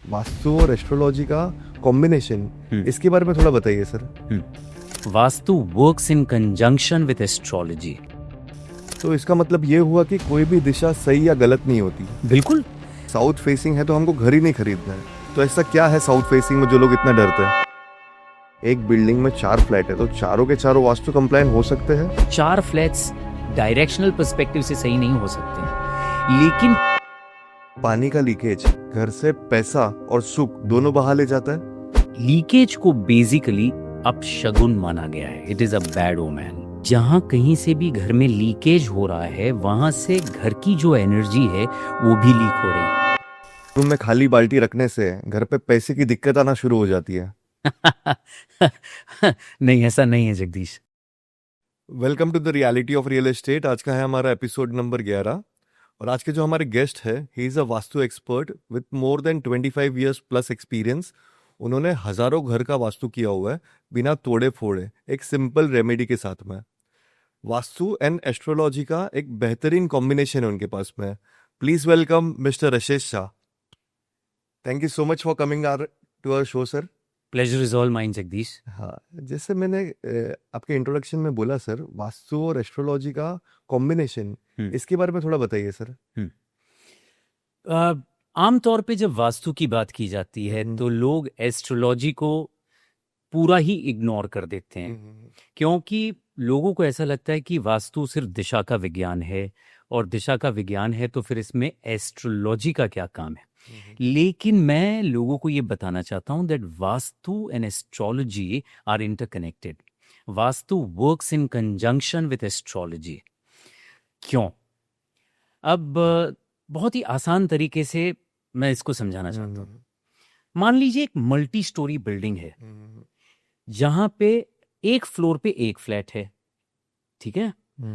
वास्तु और एस्ट्रोलॉजी का कॉम्बिनेशन, इसके बारे में थोड़ा बताइए sir. Vastu works in conjunction with astrology. तो इसका मतलब ये हुआ कि कोई भी दिशा सही या गलत नहीं होती। बिल्कुल। साउथ फेसिंग है तो हमको घर ही नहीं खरीदना है। तो ऐसा क्या है साउथ फेसिंग में जो लोग इतना डरते हैं? एक बिल्डिंग में 4 फ्लैट है तो चारों के चारों वास्तु कंप्लायंट हो सकते हैं? 4 फ्लैट्स डायरेक्शनल पर्सपेक्टिव से सही नहीं हो सकते, लेकिन पानी का लीकेज घर से पैसा और सुख दोनों बहा ले जाता है। लीकेज को बेसिकली अपशगुन माना गया है। It is a bad omen. जहां कहीं से भी घर में लीकेज हो रहा है वहां से घर की जो एनर्जी है वो भी लीक हो रही है। रूम में खाली बाल्टी रखने से घर पे पैसे की दिक्कत आना शुरू हो जाती है। नहीं, ऐसा नहीं है Jagdish. Welcome to the reality of real estate. आज का है हमारा एपिसोड नंबर 11 और आज के जो हमारे गेस्ट है, he is a vastu expert with more than 25 years plus experience. उन्होंने हजारों घर का वास्तु किया हुआ है बिना तोड़े फोड़े, एक सिंपल रेमेडी के साथ में। वास्तु एंड एस्ट्रोलॉजी का एक बेहतरीन कॉम्बिनेशन है उनके पास में। Please welcome mister Rashesh Shah. Thank you so much for coming to our show sir. Pleasure is all mine Jagdish. हाँ, जैसे मैंने आपके इंट्रोडक्शन में बोला सर, वास्तु और एस्ट्रोलॉजी का कॉम्बिनेशन, इसके बारे में थोड़ा बताइए सर। आमतौर पे जब वास्तु की बात की जाती है तो लोग एस्ट्रोलॉजी को पूरा ही इग्नोर कर देते हैं, क्योंकि लोगों को ऐसा लगता है कि वास्तु सिर्फ दिशा का विज्ञान है, और दिशा का विज्ञान है तो फिर इसमें एस्ट्रोलॉजी का क्या काम है। लेकिन मैं लोगों को ये बताना चाहता हूं that vastu and astrology are interconnected. Vastu works in conjunction with astrology. क्यों? अब बहुत ही आसान तरीके से मैं इसको समझाना चाहता हूँ। मान लीजिए एक मल्टी स्टोरी बिल्डिंग है जहां पे एक फ्लोर पे एक फ्लैट है, ठीक है।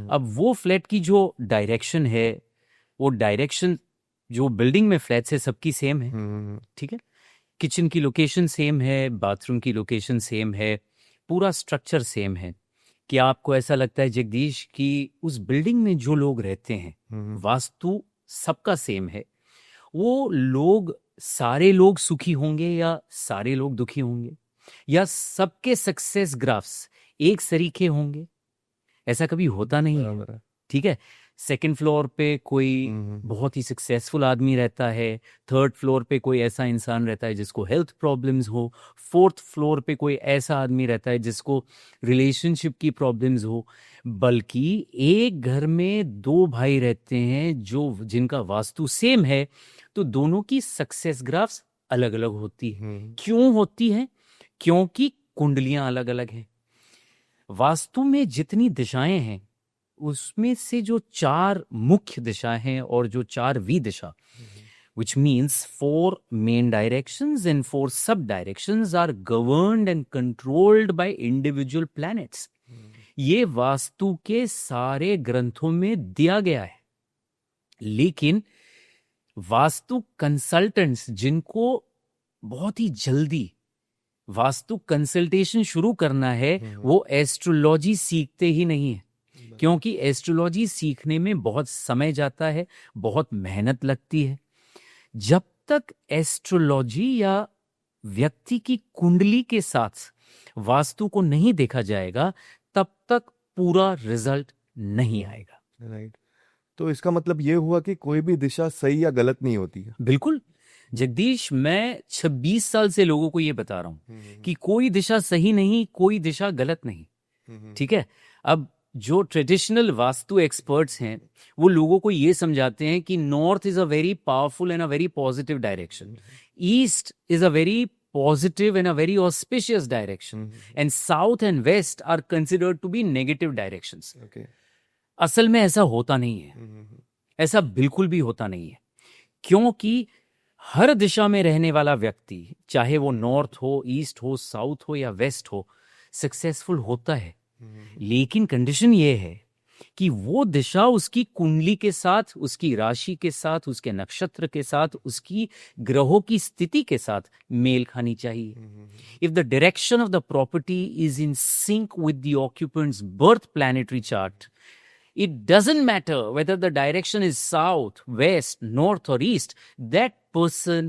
अब वो फ्लैट की जो डायरेक्शन है, वो डायरेक्शन जो बिल्डिंग में फ्लैट्स है सबकी सेम है, ठीक है। किचन की लोकेशन सेम है, बाथरूम की लोकेशन सेम है, पूरा स्ट्रक्चर सेम है। क्या आपको ऐसा लगता है जगदीश कि उस बिल्डिंग में जो लोग रहते हैं वास्तु सबका सेम है, वो लोग सारे लोग सुखी होंगे या सारे लोग दुखी होंगे, या सबके सक्सेस ग्राफ्स एक सरीखे होंगे? ऐसा कभी होता नहीं है, ठीक है। सेकंड फ्लोर पे कोई बहुत ही सक्सेसफुल आदमी रहता है, थर्ड फ्लोर पे कोई ऐसा इंसान रहता है जिसको हेल्थ प्रॉब्लम्स हो, फोर्थ फ्लोर पे कोई ऐसा आदमी रहता है जिसको रिलेशनशिप की प्रॉब्लम्स हो। बल्कि एक घर में 2 भाई रहते हैं जो जिनका वास्तु सेम है, तो दोनों की सक्सेस ग्राफ्स अलग अलग होती है। क्यों होती है? क्योंकि कुंडलियां अलग अलग हैं। वास्तु में जितनी दिशाएं हैं उसमें से जो 4 मुख्य दिशाएं हैं और जो 4 दिशा, which means 4 main directions and 4 sub directions are governed and controlled by individual planets. ये वास्तु के सारे ग्रंथों में दिया गया है। लेकिन वास्तु कंसल्टेंट्स जिनको बहुत ही जल्दी वास्तु कंसल्टेशन शुरू करना है, वो एस्ट्रोलॉजी सीखते ही नहीं है, क्योंकि एस्ट्रोलॉजी सीखने में बहुत समय जाता है, बहुत मेहनत लगती है। जब तक एस्ट्रोलॉजी या व्यक्ति की कुंडली के साथ वास्तु को नहीं देखा जाएगा तब तक पूरा रिजल्ट नहीं आएगा। राइट। तो इसका मतलब ये हुआ कि कोई भी दिशा सही या गलत नहीं होती है। बिल्कुल जगदीश, मैं 26 साल से लोगों को ये बता रहा हूं कि कोई दिशा सही नहीं, कोई दिशा गलत नहीं, ठीक है। अब जो ट्रेडिशनल वास्तु एक्सपर्ट्स हैं वो लोगों को ये समझाते हैं कि north is a very powerful and a very positive direction, east is a very positive and a very auspicious direction, and south and west are considered to be negative directions. Okay. असल में ऐसा होता नहीं है, ऐसा बिल्कुल भी होता नहीं है, क्योंकि हर दिशा में रहने वाला व्यक्ति, चाहे वो नॉर्थ हो, ईस्ट हो, साउथ हो या वेस्ट हो, सक्सेसफुल होता है। लेकिन कंडीशन ये है कि वो दिशा उसकी कुंडली के साथ, उसकी राशि के साथ, उसके नक्षत्र के साथ, उसकी ग्रहों की स्थिति के साथ मेल खानी चाहिए। If the direction of the property is in sync with the occupants birth planetary chart, it doesn't matter whether the direction is south, west, north or east, that person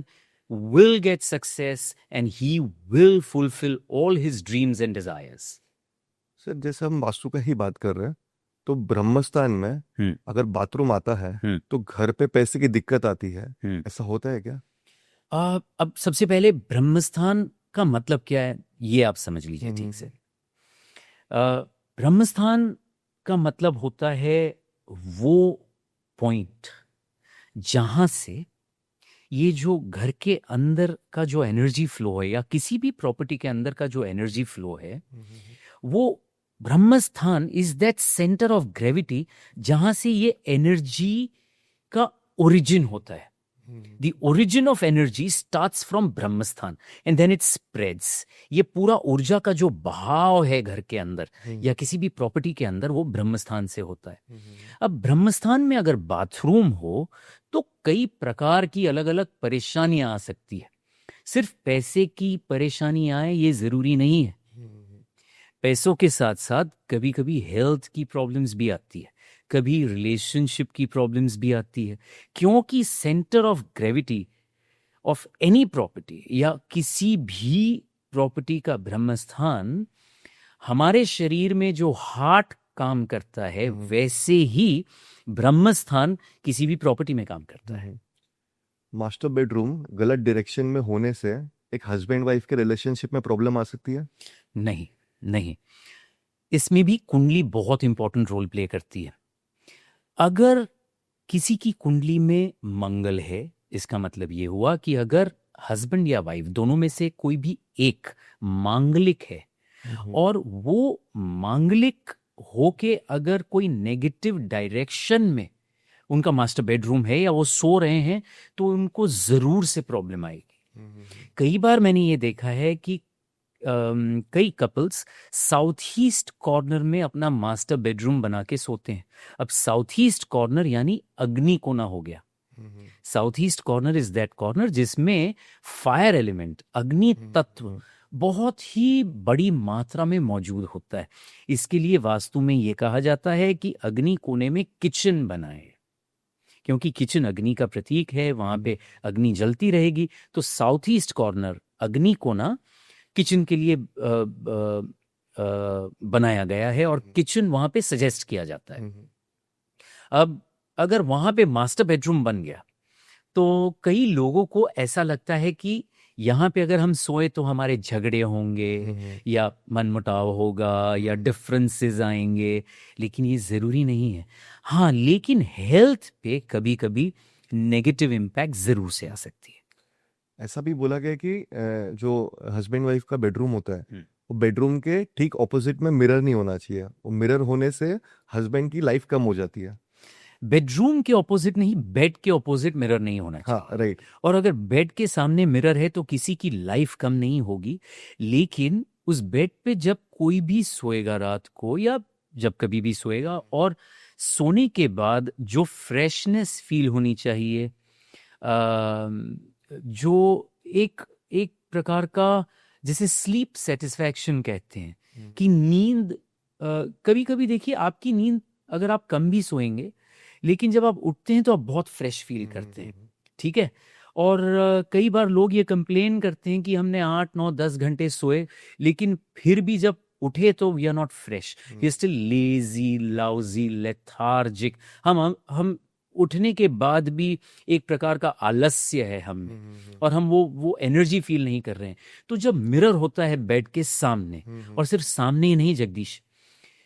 will get success and he will fulfill all his dreams and desires. Sir जैसे हम वास्तु का ही बात कर रहे हैं, तो ब्रह्मस्थान में अगर बाथरूम आता है तो घर पे पैसे की दिक्कत आती है, ऐसा होता है क्या? अब सबसे पहले ब्रह्मस्थान का मतलब क्या है ये आप समझ लीजिए ठीक से। ब्रह्मस्थान का मतलब होता है वो पॉइंट जहां से ये जो घर के अंदर का जो एनर्जी फ्लो है या किसी भी प्रॉपर्टी के अंदर का जो एनर्जी फ्लो है, वो Brahmasthan is that centre of gravity जहां से ये एनर्जी का ओरिजिन होता है। The origin of energy starts from Brahmasthan and then it spreads. ये पूरा ऊर्जा का जो बहाव है घर के अंदर या किसी भी प्रॉपर्टी के अंदर, वो ब्रह्मस्थान से होता है। अब ब्रह्मस्थान में अगर बाथरूम हो तो कई प्रकार की अलग अलग परेशानियां आ सकती है। सिर्फ पैसे की परेशानी आए ये जरूरी नहीं है। पैसों के साथ साथ कभी कभी हेल्थ की प्रॉब्लम्स भी आती है, कभी रिलेशनशिप की प्रॉब्लम्स भी आती है, क्योंकि centre of gravity of any property या किसी भी प्रॉपर्टी का ब्रह्मस्थान हमारे शरीर में जो हार्ट काम करता है वैसे ही ब्रह्मस्थान किसी भी प्रॉपर्टी में काम करता है। मास्टर बेडरूम गलत डायरेक्शन में होने से एक हस्बैंड वाइफ के रिलेशनशिप में प्रॉब्लम आ सकती है? नहीं, इसमें भी कुंडली बहुत इंपॉर्टेंट रोल प्ले करती है। अगर किसी की कुंडली में मंगल है, इसका मतलब ये हुआ कि अगर हस्बैंड या वाइफ दोनों में से कोई भी एक मांगलिक है और वो मांगलिक होके अगर कोई नेगेटिव डायरेक्शन में उनका मास्टर बेडरूम है या वो सो रहे हैं, तो उनको जरूर से प्रॉब्लम आएगी। कई बार मैंने ये देखा है कि कई कपल्स साउथ ईस्ट कॉर्नर में अपना मास्टर बेडरूम बना के सोते हैं। अब साउथ ईस्ट कॉर्नर यानी अग्नि कोना हो गया। South east corner is that corner जिसमें फायर एलिमेंट, अग्नि तत्व बहुत ही बड़ी मात्रा में मौजूद होता है। इसके लिए वास्तु में ये कहा जाता है कि अग्नि कोने में किचन बनाए, क्योंकि किचन अग्नि का प्रतीक है, वहां पे अग्नि जलती रहेगी। तो साउथ ईस्ट कॉर्नर अग्नि कोना किचन के लिए बनाया गया है और किचन वहां पे सजेस्ट किया जाता है। अब अगर वहां पे मास्टर बेडरूम बन गया तो कई लोगों को ऐसा लगता है कि यहाँ पे अगर हम सोए तो हमारे झगड़े होंगे या मनमुटाव होगा या डिफरेंसेस आएंगे, लेकिन ये जरूरी नहीं है। हाँ, लेकिन हेल्थ पे कभी कभी नेगेटिव इम्पैक्ट जरूर से आ सकती है। ऐसा भी बोला गया कि जो हस्बैंड वाइफ का बेडरूम होता है वो बेडरूम के ठीक ऑपोजिट में मिरर नहीं होना चाहिए। वो मिरर होने से हस्बैंड की लाइफ कम हो जाती है। बेडरूम के ऑपोजिट नहीं, बेड के ऑपोजिट मिरर नहीं होना चाहिए। हाँ, राइट। और अगर बेड के सामने मिरर है तो किसी की लाइफ कम नहीं होगी, लेकिन उस बेड पे जब कोई भी सोएगा रात को या जब कभी भी सोएगा, और सोने के बाद जो फ्रेशनेस फील होनी चाहिए, जो एक प्रकार का जिसे स्लीप सेटिस्फैक्शन कहते हैं कि नींद, कभी कभी देखिए आपकी नींद अगर आप कम भी सोएंगे लेकिन जब आप उठते हैं तो आप बहुत फ्रेश फील करते हैं, ठीक है। और कई बार लोग ये कंप्लेन करते हैं कि हमने 8, 9, 10 घंटे सोए लेकिन फिर भी जब उठे तो we are not fresh, we are still lazy, lousy, lethargic. हम उठने के बाद भी एक प्रकार का आलस्य है हम में और हम वो एनर्जी फील नहीं कर रहे हैं। तो जब मिरर होता है बेड के सामने, और सिर्फ सामने ही नहीं जगदीश,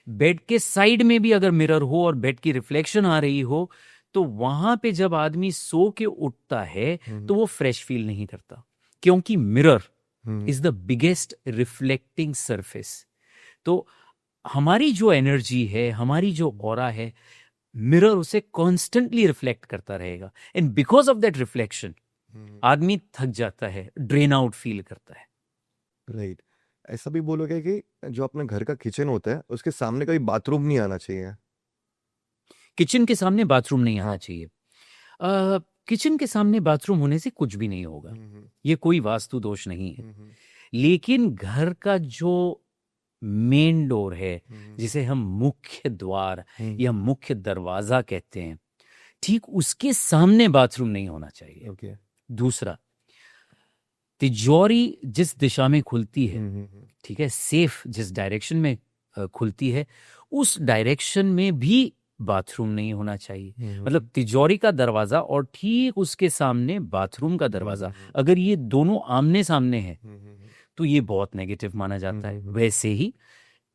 बेड के साइड में भी अगर मिरर हो और बेड की रिफ्लेक्शन आ रही हो, तो वहां पे जब आदमी सो के उठता है तो वो फ्रेश फील नहीं करता, क्योंकि mirror is the biggest reflecting surface. तो हमारी जो एनर्जी है, हमारी जो ऑरा है, मिरर उसे कॉन्स्टेंटली रिफ्लेक्ट करता रहेगा, and because of that reflection आदमी थक जाता है, ड्रेन आउट फील करता है। राइट। ऐसा भी बोलोगे कि जो अपने घर का किचन होता है उसके सामने कभी बाथरूम नहीं आना चाहिए? किचन के सामने बाथरूम नहीं आना चाहिए। किचन के सामने बाथरूम होने से कुछ भी नहीं होगा, ये कोई वास्तु दोष नहीं है। लेकिन घर का जो मेन डोर है, जिसे हम मुख्य द्वार या मुख्य दरवाजा कहते हैं, ठीक उसके सामने बाथरूम नहीं होना चाहिए। ओके। दूसरा, तिजोरी जिस दिशा में खुलती है, हम्म, ठीक है, सेफ जिस डायरेक्शन में खुलती है, उस डायरेक्शन में भी बाथरूम नहीं होना चाहिए। मतलब तिजोरी का दरवाजा और ठीक उसके सामने बाथरूम का दरवाजा, अगर ये दोनों आमने सामने है तो ये बहुत नेगेटिव माना जाता है। वैसे ही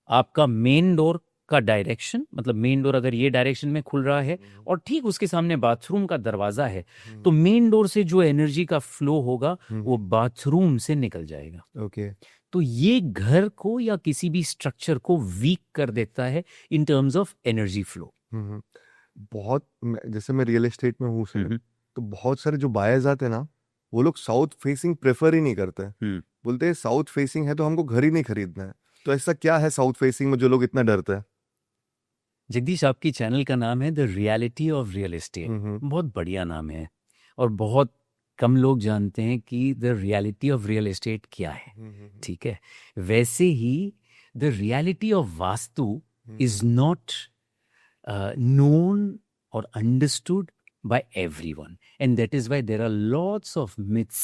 आपका मेन डोर का डायरेक्शन, मतलब मेन डोर अगर ये डायरेक्शन में खुल रहा है और ठीक उसके सामने बाथरूम का दरवाजा है, तो मेन डोर से जो एनर्जी का फ्लो होगा वो बाथरूम से निकल जाएगा। ओके। तो ये घर को या किसी भी स्ट्रक्चर को वीक कर देता है in terms of energy flow. बहुत जैसे मैं रियल एस्टेट में हूँ सर, तो बहुत सारे जो बायर्स आते हैं ना, वो लोग साउथ फेसिंग प्रेफर ही नहीं करते। बोलते हैं साउथ फेसिंग है तो हमको घर ही नहीं खरीदना है। तो ऐसा क्या है साउथ फेसिंग में जो लोग इतना डरते हैं? जगदीश, आपकी चैनल का नाम है the reality of real estate. बहुत बढ़िया नाम है और बहुत कम लोग जानते हैं कि the reality of real estate क्या है। ठीक है, वैसे ही the reality of vastu is not known or understood by everyone, and that is why there are lots of myths,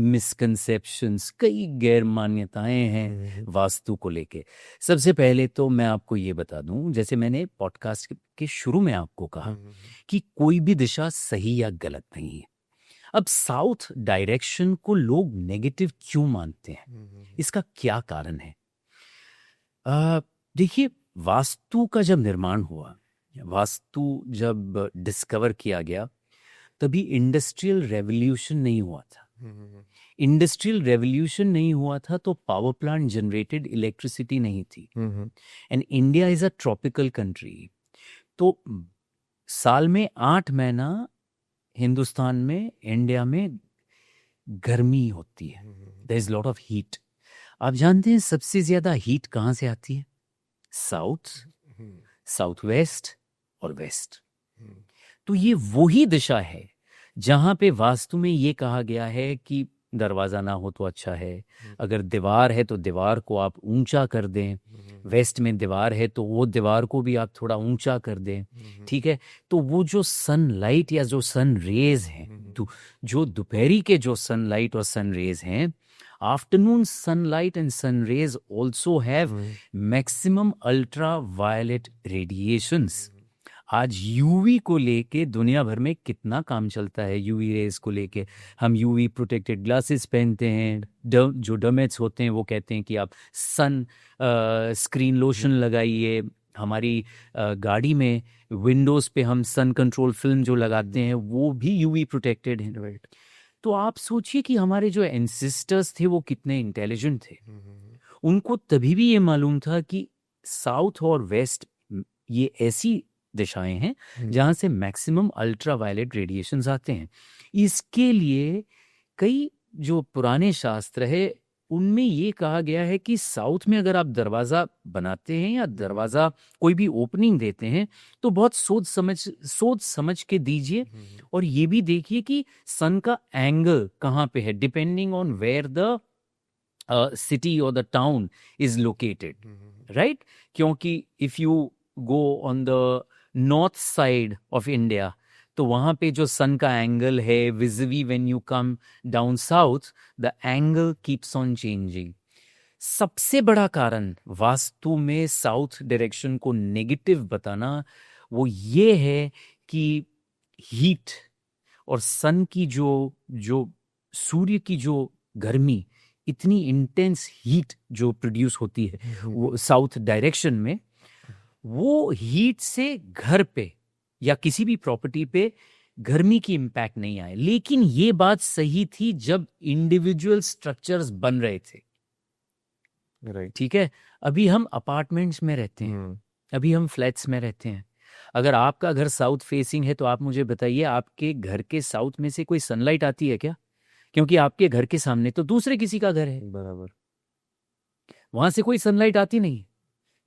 misconceptions, कई गैर मान्यताएं हैं वास्तु को लेके। सबसे पहले तो मैं आपको ये बता दूं, जैसे मैंने पॉडकास्ट के शुरू में आपको कहा कि कोई भी दिशा सही या गलत नहीं है। अब साउथ डायरेक्शन को लोग नेगेटिव क्यों मानते हैं, इसका क्या कारण है? देखिए, वास्तु का जब निर्माण हुआ, वास्तु जब डिस्कवर किया गया, तभी इंडस्ट्रियल रेवोल्यूशन नहीं हुआ था। इंडस्ट्रियल रेवोल्यूशन नहीं हुआ था तो पावर प्लांट जनरेटेड इलेक्ट्रिसिटी नहीं थी। And India is a tropical country, तो साल में 8 महीना हिंदुस्तान में, इंडिया में गर्मी होती है। There is lot of heat. आप जानते हैं सबसे ज्यादा हीट कहाँ से आती है? साउथ, साउथ वेस्ट और वेस्ट। तो ये वही दिशा है जहां पे वास्तु में ये कहा गया है कि दरवाजा ना हो तो अच्छा है, अगर दीवार है तो दीवार को आप ऊंचा कर दें, वेस्ट में दीवार है तो वो दीवार को भी आप थोड़ा ऊंचा कर दें। ठीक है, तो वो जो सनलाइट या जो सन रेज हैं, जो दोपहरी के जो सनलाइट और सन रेज हैं, afternoon sunlight and sun rays also have maximum ultra violet radiations. आज यूवी को लेके दुनिया भर में कितना काम चलता है, यूवी रेज को लेके। हम यूवी प्रोटेक्टेड ग्लासेस पहनते हैं, जो डर्मेट्स होते हैं वो कहते हैं कि आप सन स्क्रीन लोशन लगाइए। हमारी गाड़ी में विंडोज पे हम सन कंट्रोल फिल्म जो लगाते हैं वो भी यूवी प्रोटेक्टेड है। तो आप सोचिए कि हमारे जो एंसेस्टर्स थे वो कितने इंटेलिजेंट थे। उनको तभी भी ये मालूम था कि साउथ और वेस्ट ये ऐसी दिशाएं हैं जहां से मैक्सिमम अल्ट्रा वायलेट रेडिएशंस आते हैं। इसके लिए कई जो पुराने शास्त्र है उनमें ये कहा गया है कि साउथ में अगर आप दरवाजा बनाते हैं या दरवाजा कोई भी ओपनिंग देते हैं तो बहुत सोच समझ के दीजिए, और ये भी देखिए कि सन का एंगल कहाँ पे है, depending on where the city और the town is located, right? क्योंकि if you go on the north side of India तो वहां पे जो सन का एंगल है visibly when you come down south, the angle keeps on changing. सबसे बड़ा कारण वास्तु में साउथ डायरेक्शन को नेगेटिव बताना वो ये है कि हीट और सन की जो सूर्य की जो गर्मी, इतनी इंटेंस हीट जो प्रोड्यूस होती है वो साउथ डायरेक्शन में, वो हीट से घर पे या किसी भी प्रॉपर्टी पे गर्मी की इम्पैक्ट नहीं आए। लेकिन ये बात सही थी जब इंडिविजुअल स्ट्रक्चर्स बन रहे थे, राइट? ठीक है। अभी हम अपार्टमेंट्स में रहते हैं, अभी हम फ्लैट्स में रहते हैं। अगर आपका घर साउथ फेसिंग है तो आप मुझे बताइए, आपके घर के साउथ में से कोई सनलाइट आती है क्या? क्योंकि आपके घर के सामने तो दूसरे किसी का घर है, बराबर। वहां से कोई सनलाइट आती नहीं,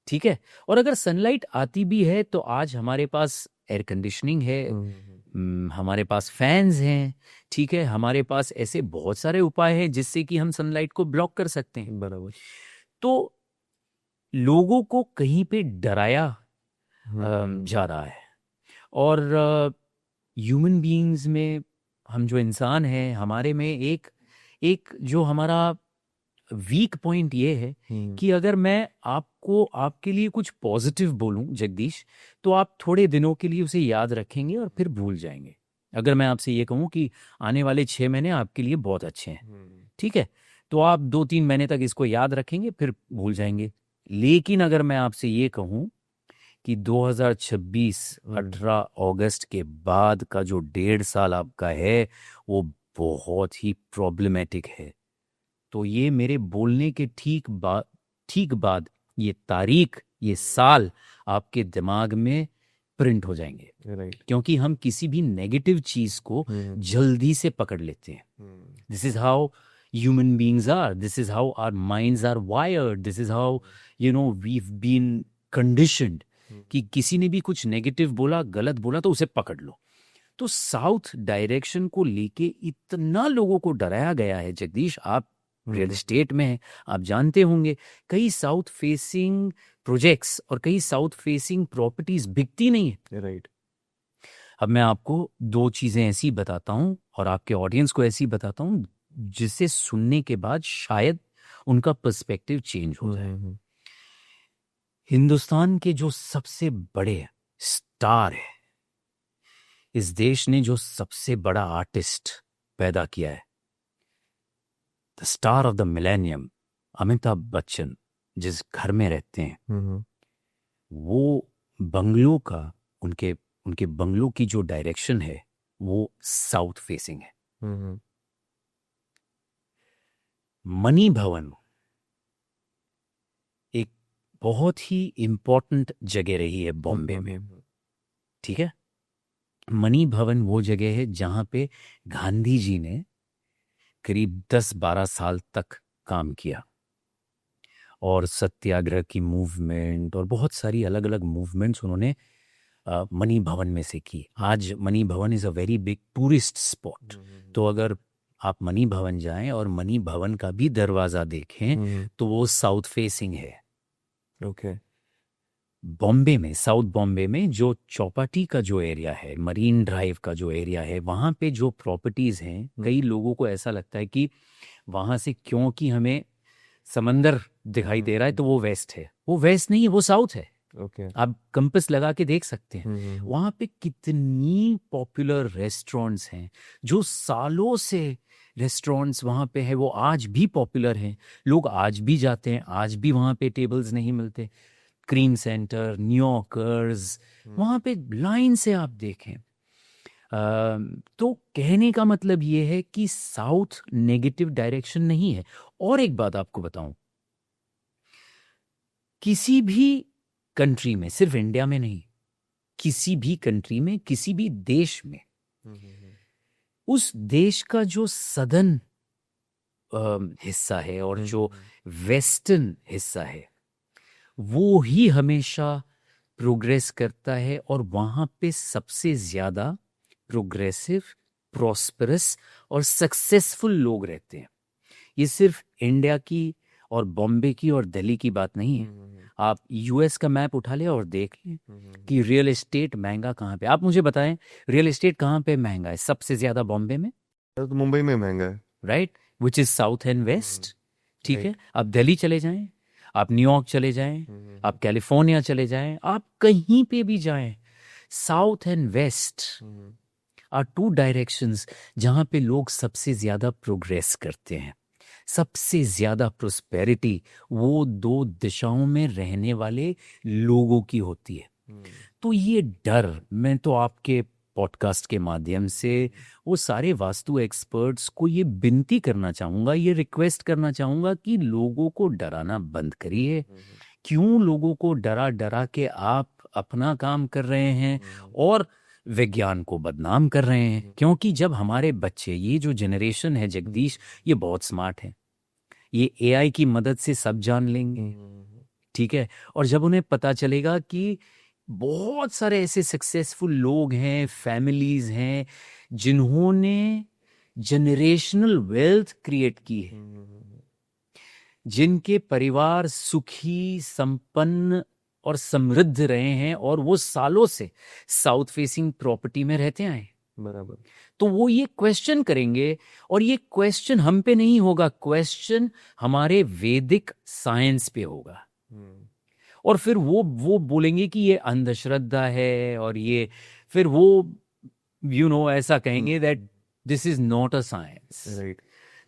ठीक है। और अगर सनलाइट आती भी है तो आज हमारे पास एयर कंडीशनिंग है, हमारे पास फैंस हैं, ठीक है, हमारे पास ऐसे बहुत सारे उपाय हैं जिससे कि हम सनलाइट को ब्लॉक कर सकते हैं। बराबर। तो लोगों को कहीं पे डराया जा रहा है, और ह्यूमन बीइंग्स में, हम जो इंसान हैं, हमारे में एक एक जो हमारा वीक पॉइंट ये है कि अगर मैं आपको आपके लिए कुछ पॉजिटिव बोलूं जगदीश, तो आप थोड़े दिनों के लिए उसे याद रखेंगे और फिर भूल जाएंगे। अगर मैं आपसे ये कहूं कि आने वाले 6 महीने आपके लिए बहुत अच्छे हैं, ठीक है, तो आप 2-3 महीने तक इसको याद रखेंगे, फिर भूल जाएंगे। लेकिन अगर मैं आपसे ये कहूं कि 2026 18 अगस्त के बाद का जो 1.5 साल आपका है, वो बहुत ही प्रॉब्लमेटिक है, तो ये मेरे बोलने के ठीक बाद ये तारीख, ये साल आपके दिमाग में प्रिंट हो जाएंगे। राइट। क्योंकि हम किसी भी नेगेटिव चीज को जल्दी से पकड़ लेते हैं। This is how human beings are, this is how our minds are wired, this is how we've been conditioned कि किसी ने भी कुछ नेगेटिव बोला, गलत बोला, तो उसे पकड़ लो। तो साउथ डायरेक्शन को लेके इतना लोगों को डराया गया है जगदीश। आप रियल एस्टेट में हैं, आप जानते होंगे कई साउथ फेसिंग प्रोजेक्ट्स और कई साउथ फेसिंग प्रॉपर्टीज बिकती नहीं है। राइट। अब मैं आपको 2 चीजें ऐसी बताता हूं और आपके ऑडियंस को ऐसी बताता हूं जिसे सुनने के बाद शायद उनका पर्सपेक्टिव चेंज हो जाए। हिंदुस्तान के जो सबसे बड़े स्टार है, इस देश ने जो सबसे बड़ा आर्टिस्ट पैदा किया है, the star of the millennium, Amitabh Bachchan, जिस घर में रहते हैं, वो बंगलों का, उनके उनके बंगलों की जो डायरेक्शन है वो साउथ फेसिंग है। मणि भवन एक बहुत ही इंपॉर्टेंट जगह रही है बॉम्बे में, ठीक है। मणि भवन वो जगह है जहां पे गांधी जी ने करीब 10-12 साल तक काम किया और सत्याग्रह की मूवमेंट और बहुत सारी अलग अलग मूवमेंट्स उन्होंने मणि भवन में से की। आज मणि भवन is a very big tourist spot. तो अगर आप मणि भवन जाएं और मणि भवन का भी दरवाज़ा देखें तो वो साउथ फेसिंग है। ओके। बॉम्बे में, साउथ बॉम्बे में जो चौपाटी का जो एरिया है, मरीन ड्राइव का जो एरिया है, वहाँ पे जो प्रॉपर्टीज़ हैं, कई लोगों को ऐसा लगता है कि वहाँ से क्योंकि हमें समंदर दिखाई दे रहा है तो वो वेस्ट है। वो वेस्ट नहीं है, वो साउथ है। ओके। आप कंपास लगा के देख सकते हैं। वहाँ पे कितनी पॉपुलर रेस्टोरेंट्स हैं, जो सालों से रेस्टोरेंट्स वहाँ पे है, वो आज भी पॉपुलर हैं। लोग आज भी जाते हैं, आज भी वहाँ पे टेबल्स नहीं मिलते। क्रीम सेंटर, न्यूयॉर्कर्स, वहाँ पे लाइन से आप देखें। तो कहने का मतलब ये है कि साउथ नेगेटिव डायरेक्शन नहीं है। और एक बात आपको बताऊं, किसी भी कंट्री में, सिर्फ इंडिया में नहीं, किसी भी कंट्री में, किसी भी देश में, उस देश का जो सदर्न हिस्सा है और जो वेस्टर्न हिस्सा है, वो ही हमेशा प्रोग्रेस करता है और वहाँ पे सबसे ज़्यादा प्रोग्रेसिव, प्रॉस्परस और सक्सेसफुल लोग रहते हैं। ये सिर्फ इंडिया की और बॉम्बे की और दिल्ली की बात नहीं है। आप यूएस का मैप उठा लें और देख लें कि रियल एस्टेट महंगा कहाँ पे। आप मुझे बताएं, रियल एस्टेट कहाँ पे महंगा है सबसे ज़्यादा? बॉम्बे में। तो मुंबई में महंगा है। Right, which is south and west, ठीक है। राइट। आप दिल्ली चले जाएं, आप न्यूयॉर्क चले जाएं, आप कैलिफोर्निया चले जाएं, आप कहीं पे भी जाएं, south and west are 2 directions जहां पे लोग सबसे ज्यादा प्रोग्रेस करते हैं। सबसे ज्यादा प्रोस्पेरिटी वो 2 दिशाओं में रहने वाले लोगों की होती है। तो ये डर, मैं तो आपके पॉडकास्ट के माध्यम से वो सारे वास्तु एक्सपर्ट्स को ये विनती करना चाहूँगा, ये रिक्वेस्ट करना चाहूँगा कि लोगों को डराना बंद करिए। क्यों लोगों को डरा डरा के आप अपना काम कर रहे हैं और विज्ञान को बदनाम कर रहे हैं? क्योंकि जब हमारे बच्चे, ये जो जनरेशन है जगदीश, ये बहुत स्मार्ट है, ये एआई की मदद से सब जान लेंगे, ठीक है। और जब उन्हें पता चलेगा कि बहुत सारे ऐसे सक्सेसफुल लोग हैं, फैमिलीज हैं, जिन्होंने जनरेशनल वेल्थ क्रिएट की है, जिनके परिवार सुखी, संपन्न और समृद्ध रहे हैं और वो सालों से साउथ फेसिंग प्रॉपर्टी में रहते आए, बराबर। तो वो ये क्वेश्चन करेंगे, और ये क्वेश्चन हम पे नहीं होगा, क्वेश्चन हमारे वैदिक साइंस पे होगा। और फिर वो बोलेंगे कि ये अंधश्रद्धा है, और ये फिर वो ऐसा कहेंगे that this is not a science. Right.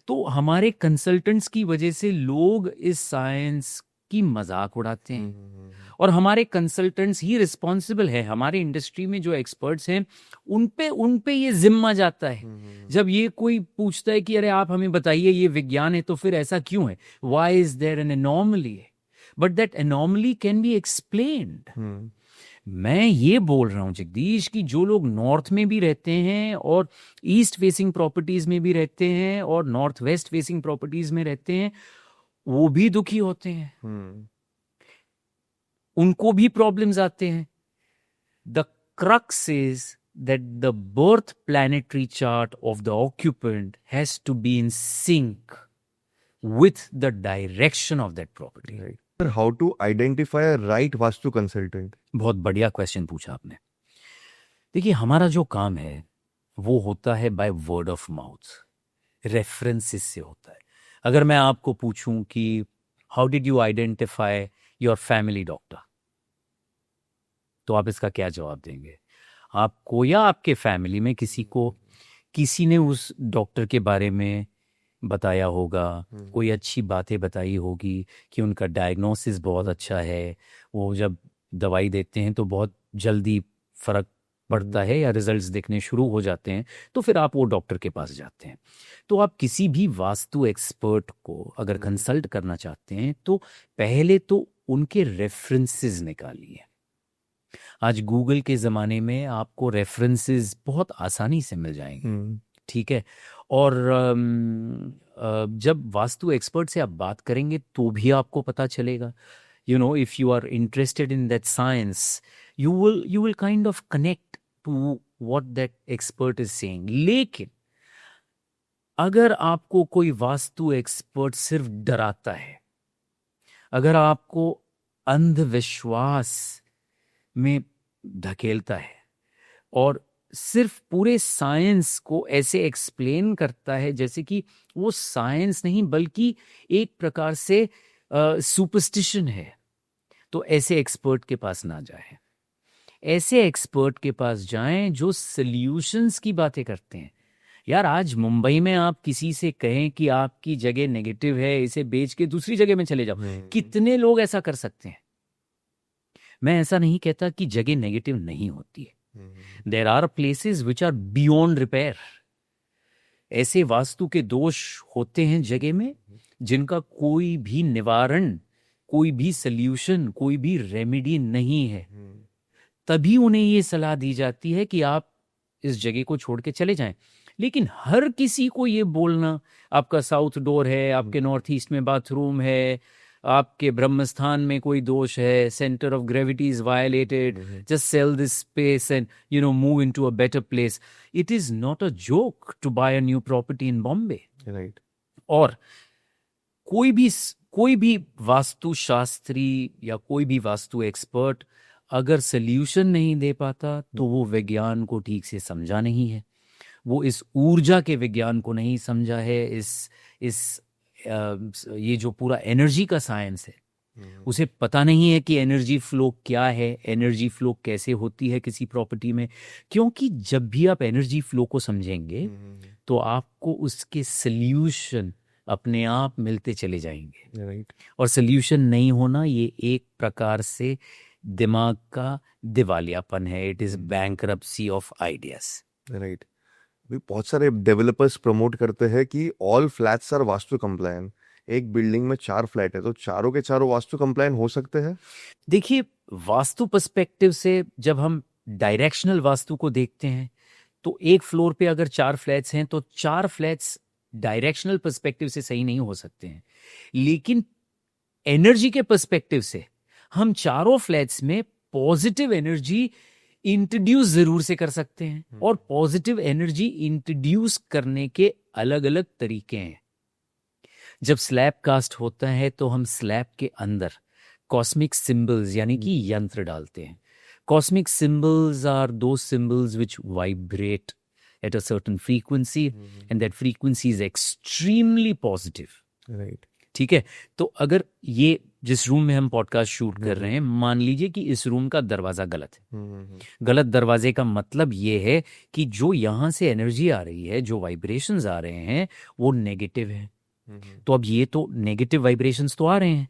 तो हमारे कंसल्टेंट्स की वजह से लोग इस साइंस की मजाक उड़ाते हैं, और हमारे कंसल्टेंट्स ही रिस्पॉन्सिबल है। हमारे इंडस्ट्री में जो एक्सपर्ट्स हैं उन पे ये जिम्मा जाता है। जब ये कोई पूछता है कि अरे आप हमें बताइए ये विज्ञान है, तो फिर ऐसा क्यों है, why is there an anomaly, but that anomaly can be explained. मैं ये बोल रहा हूँ जगदीश कि जो लोग नॉर्थ में भी रहते हैं और ईस्ट फेसिंग प्रॉपर्टीज में भी रहते हैं और नॉर्थ वेस्ट फेसिंग प्रॉपर्टीज में रहते हैं, वो भी दुखी होते हैं, उनको भी प्रॉब्लम्स आते हैं। The crux is that the birth planetary chart of the occupant has to be in sync with the direction of that property. Right. Sir, how to identify a right vastu consultant? बहुत बढ़िया question पूछा आपने। देखिए, हमारा जो काम है वो होता है by word of mouth, references से होता है। अगर मैं आपको पूछूं कि how did you identify your family doctor, तो आप इसका क्या जवाब देंगे? आपको या आपके फैमिली में किसी ने उस डॉक्टर के बारे में बताया होगा, कोई अच्छी बातें बताई होगी कि उनका डायग्नोसिस बहुत अच्छा है, वो जब दवाई देते हैं तो बहुत जल्दी फर्क पड़ता है या रिजल्ट्स दिखने शुरू हो जाते हैं, तो फिर आप वो डॉक्टर के पास जाते हैं। तो आप किसी भी वास्तु एक्सपर्ट को अगर कंसल्ट करना चाहते हैं तो पहले तो उनके रेफरेंसेस निकालिए। आज गूगल के ज़माने में आपको रेफरेंसेस बहुत आसानी से मिल जाएंगे, ठीक है। और जब वास्तु एक्सपर्ट से आप बात करेंगे तो भी आपको पता चलेगा, if you are interested in that science, you will kind of connect to what that expert is saying. लेकिन अगर आपको कोई वास्तु एक्सपर्ट सिर्फ डराता है, अगर आपको अंधविश्वास में धकेलता है और सिर्फ पूरे साइंस को ऐसे एक्सप्लेन करता है जैसे कि वो साइंस नहीं बल्कि एक प्रकार से सुपरस्टिशन है, तो ऐसे एक्सपर्ट के पास ना जाएं। ऐसे एक्सपर्ट के पास जाएं जो सॉल्यूशंस की बातें करते हैं। यार, आज मुंबई में आप किसी से कहें कि आपकी जगह नेगेटिव है, इसे बेच के दूसरी जगह में चले जाओ, कितने लोग ऐसा कर सकते हैं? मैं ऐसा नहीं कहता कि जगह नेगेटिव नहीं होती है। There are places which are beyond repair. ऐसे वास्तु के दोष होते हैं जगह में जिनका कोई भी निवारण, कोई भी सल्यूशन, कोई भी रेमेडी नहीं है। तभी उन्हें ये सलाह दी जाती है कि आप इस जगह को छोड़ के चले जाएं। लेकिन हर किसी को ये बोलना, आपका साउथ डोर है, आपके नॉर्थ ईस्ट में बाथरूम है, आपके ब्रह्मस्थान में कोई दोष है, centre of gravity is violated, just sell this space and move into a better place. It is not a joke to buy a new property in Bombay, right. और कोई भी वास्तु शास्त्री या कोई भी वास्तु एक्सपर्ट अगर सल्यूशन नहीं दे पाता तो वो विज्ञान को ठीक से समझा नहीं है, वो इस ऊर्जा के विज्ञान को नहीं समझा है, ये जो पूरा एनर्जी का साइंस है उसे पता नहीं है कि एनर्जी फ्लो क्या है, एनर्जी फ्लो कैसे होती है किसी प्रॉपर्टी में। क्योंकि जब भी आप एनर्जी फ्लो को समझेंगे तो आपको उसके सल्यूशन अपने आप मिलते चले जाएंगे। राइट। और सल्यूशन नहीं होना ये एक प्रकार से दिमाग का दिवालियापन है। It is bankruptcy of ideas. Right. बहुत सारे डेवलपर्स प्रमोट करते हैं कि all flats are vastu compliant. एक बिल्डिंग में 4 फ्लैट है तो चारों के चारों वास्तु कंप्लायंट हो सकते हैं। देखिए, वास्तु पर्सपेक्टिव से जब हम डायरेक्शनल वास्तु को देखते हैं तो एक फ्लोर पे अगर 4 फ्लैट्स हैं तो 4 फ्लैट्स डायरेक्शनल पर्सपेक्टिव से सही नहीं हो सकते हैं। लेकिन एनर्जी के पर्सपेक्टिव से हम चारों फ्लैट्स में पॉजिटिव एनर्जी इंट्रोड्यूस जरूर से कर सकते हैं। और पॉजिटिव एनर्जी इंट्रोड्यूस करने के अलग अलग तरीके हैं। जब स्लैब कास्ट होता है तो हम स्लैब के अंदर कॉस्मिक सिंबल्स यानी कि यंत्र डालते हैं। कॉस्मिक सिंबल्स आर दो symbols which vibrate at a certain frequency, and that frequency is extremely positive. Right. ठीक है, तो अगर ये जिस रूम में हम पॉडकास्ट शूट कर रहे हैं, मान लीजिए कि इस रूम का दरवाजा गलत है। गलत दरवाजे का मतलब ये है कि जो यहाँ से एनर्जी आ रही है, जो वाइब्रेशंस आ रहे हैं, वो नेगेटिव है। तो अब ये तो नेगेटिव वाइब्रेशंस तो आ रहे हैं,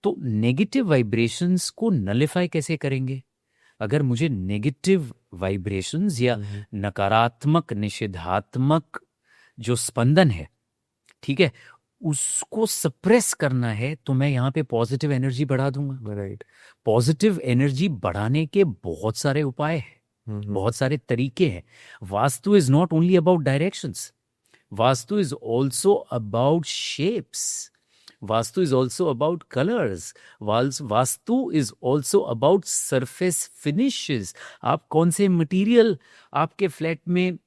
तो नेगेटिव वाइब्रेशंस को नलिफाई कैसे करेंगे? अगर मुझे नेगेटिव वाइब्रेशंस या नकारात्मक निषेधात्मक जो स्पंदन है, ठीक है, उसको सप्रेस करना है, तो मैं यहाँ पे पॉजिटिव एनर्जी बढ़ा दूंगा। राइट। पॉजिटिव एनर्जी बढ़ाने के बहुत सारे उपाय हैं, बहुत सारे तरीके हैं। Vastu is not only about directions, vastu is also about shapes, vastu is also about colours, vastu is also about surface finishes. आप कौन से मटेरियल आपके फ्लैट में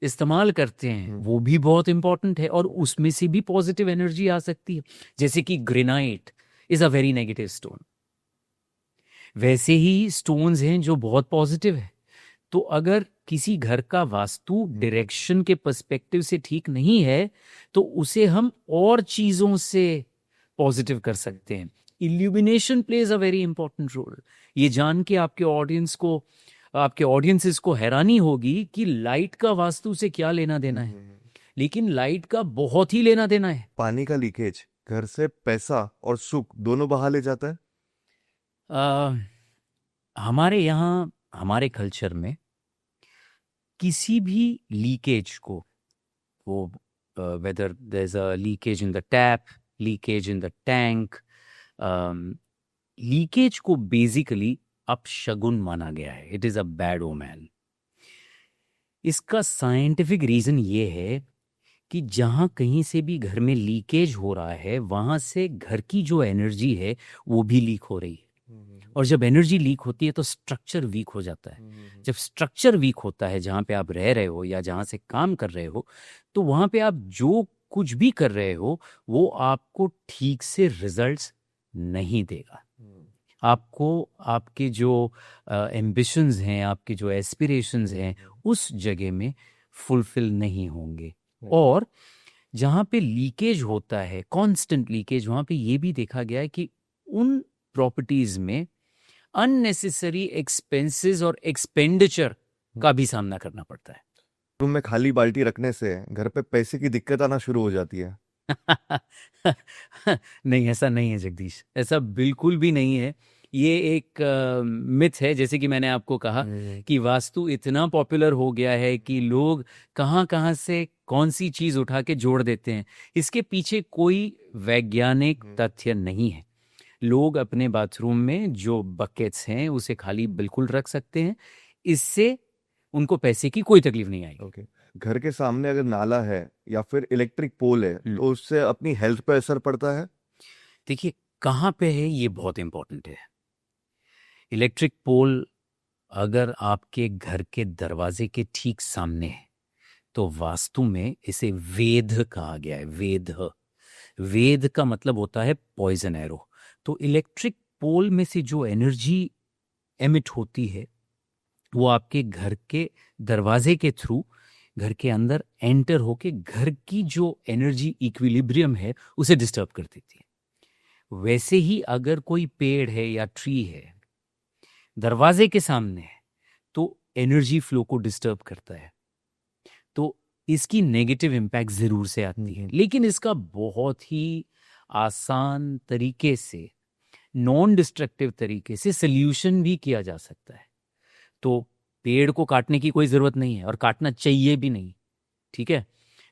इस्तेमाल करते हैं, वो भी बहुत इंपॉर्टेंट है, और उसमें से भी पॉजिटिव एनर्जी आ सकती है। जैसे कि granite is a very negative stone, वैसे ही स्टोन्स हैं जो बहुत पॉजिटिव है। तो अगर किसी घर का वास्तु डायरेक्शन के पर्सपेक्टिव से ठीक नहीं है, तो उसे हम और चीजों से पॉजिटिव कर सकते हैं। Illumination plays a very important role. ये जान के आपके ऑडियंसेस को हैरानी होगी कि लाइट का वास्तु से क्या लेना देना है, लेकिन लाइट का बहुत ही लेना देना है। पानी का लीकेज घर से पैसा और सुख दोनों बहा ले जाता है। हमारे यहाँ, हमारे कल्चर में किसी भी लीकेज को, वो whether there is a leakage in the tap, leakage in the tank, leakage को बेसिकली अपशगुन माना गया है। It is a bad omen. इसका साइंटिफिक रीजन ये है कि जहाँ कहीं से भी घर में लीकेज हो रहा है, वहाँ से घर की जो एनर्जी है वो भी लीक हो रही है, और जब एनर्जी लीक होती है तो स्ट्रक्चर वीक हो जाता है। जब स्ट्रक्चर वीक होता है, जहाँ पे आप रह रहे हो या जहाँ से काम कर रहे हो, तो वहाँ पे आप जो कुछ भी कर रहे हो वो आपको ठीक से रिजल्ट्स नहीं देगा। आपको आपके जो एम्बिशंस हैं, आपके जो एस्पिरेशंस हैं, उस जगह में फुलफिल नहीं होंगे। और जहाँ पे लीकेज होता है, कांस्टेंट लीकेज, वहाँ पे ये भी देखा गया है कि उन प्रॉपर्टीज में अननेसेसरी एक्सपेंसेस और एक्सपेंडिचर का भी सामना करना पड़ता है। रूम में खाली बाल्टी रखने से घर पे पैसे की दिक्कत आना शुरू हो जाती है। नहीं, ऐसा नहीं है जगदीश, ऐसा बिल्कुल भी नहीं है। ये एक मिथ है। जैसे कि मैंने आपको कहा कि वास्तु इतना पॉपुलर हो गया है कि लोग कहाँ कहाँ से कौन सी चीज उठा के जोड़ देते हैं। इसके पीछे कोई वैज्ञानिक तथ्य नहीं है। लोग अपने बाथरूम में जो बकेट्स हैं उसे खाली बिल्कुल रख सकते हैं, इससे उनको पैसे की कोई तकलीफ नहीं आएगी। ओके। घर के सामने अगर नाला है या फिर इलेक्ट्रिक पोल है तो उससे अपनी हेल्थ पे असर पड़ता है? देखिए, कहाँ पे है ये बहुत इंपॉर्टेंट है। इलेक्ट्रिक पोल अगर आपके घर के दरवाजे के ठीक सामने है तो वास्तु में इसे वेद कहा गया है। वेद का मतलब होता है पॉइजन एरो। तो इलेक्ट्रिक पोल में से जो एनर्जी एमिट होती है वो आपके घर के दरवाजे के थ्रू घर के अंदर एंटर होके घर की जो एनर्जी इक्विलिब्रियम है उसे डिस्टर्ब कर देती है। वैसे ही अगर कोई पेड़ है या ट्री है दरवाजे के सामने है तो एनर्जी फ्लो को डिस्टर्ब करता है, तो इसकी नेगेटिव इम्पैक्ट जरूर से आती है। लेकिन इसका बहुत ही आसान तरीके से, नॉन डिस्ट्रक्टिव तरीके से सल्यूशन भी किया जा सकता है। तो पेड़ को काटने की कोई जरूरत नहीं है और काटना चाहिए भी नहीं, ठीक है।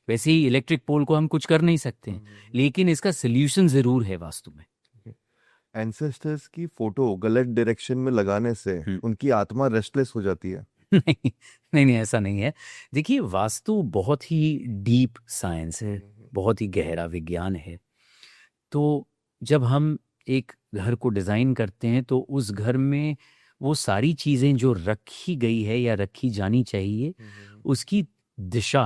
वैसे ही इलेक्ट्रिक पोल को हम कुछ कर नहीं सकते, लेकिन इसका सल्यूशन जरूर है वास्तु में। एंसेस्टर्स की फोटो गलत डायरेक्शन में लगाने से उनकी आत्मा रेस्टलेस हो जाती है? नहीं, ऐसा नहीं है। देखिए, वास्तु बहुत ही डीप साइंस है, बहुत ही गहरा विज्ञान है। तो जब हम एक घर को डिजाइन करते हैं तो उस घर में वो सारी चीजें जो रखी गई है या रखी जानी चाहिए उसकी दिशा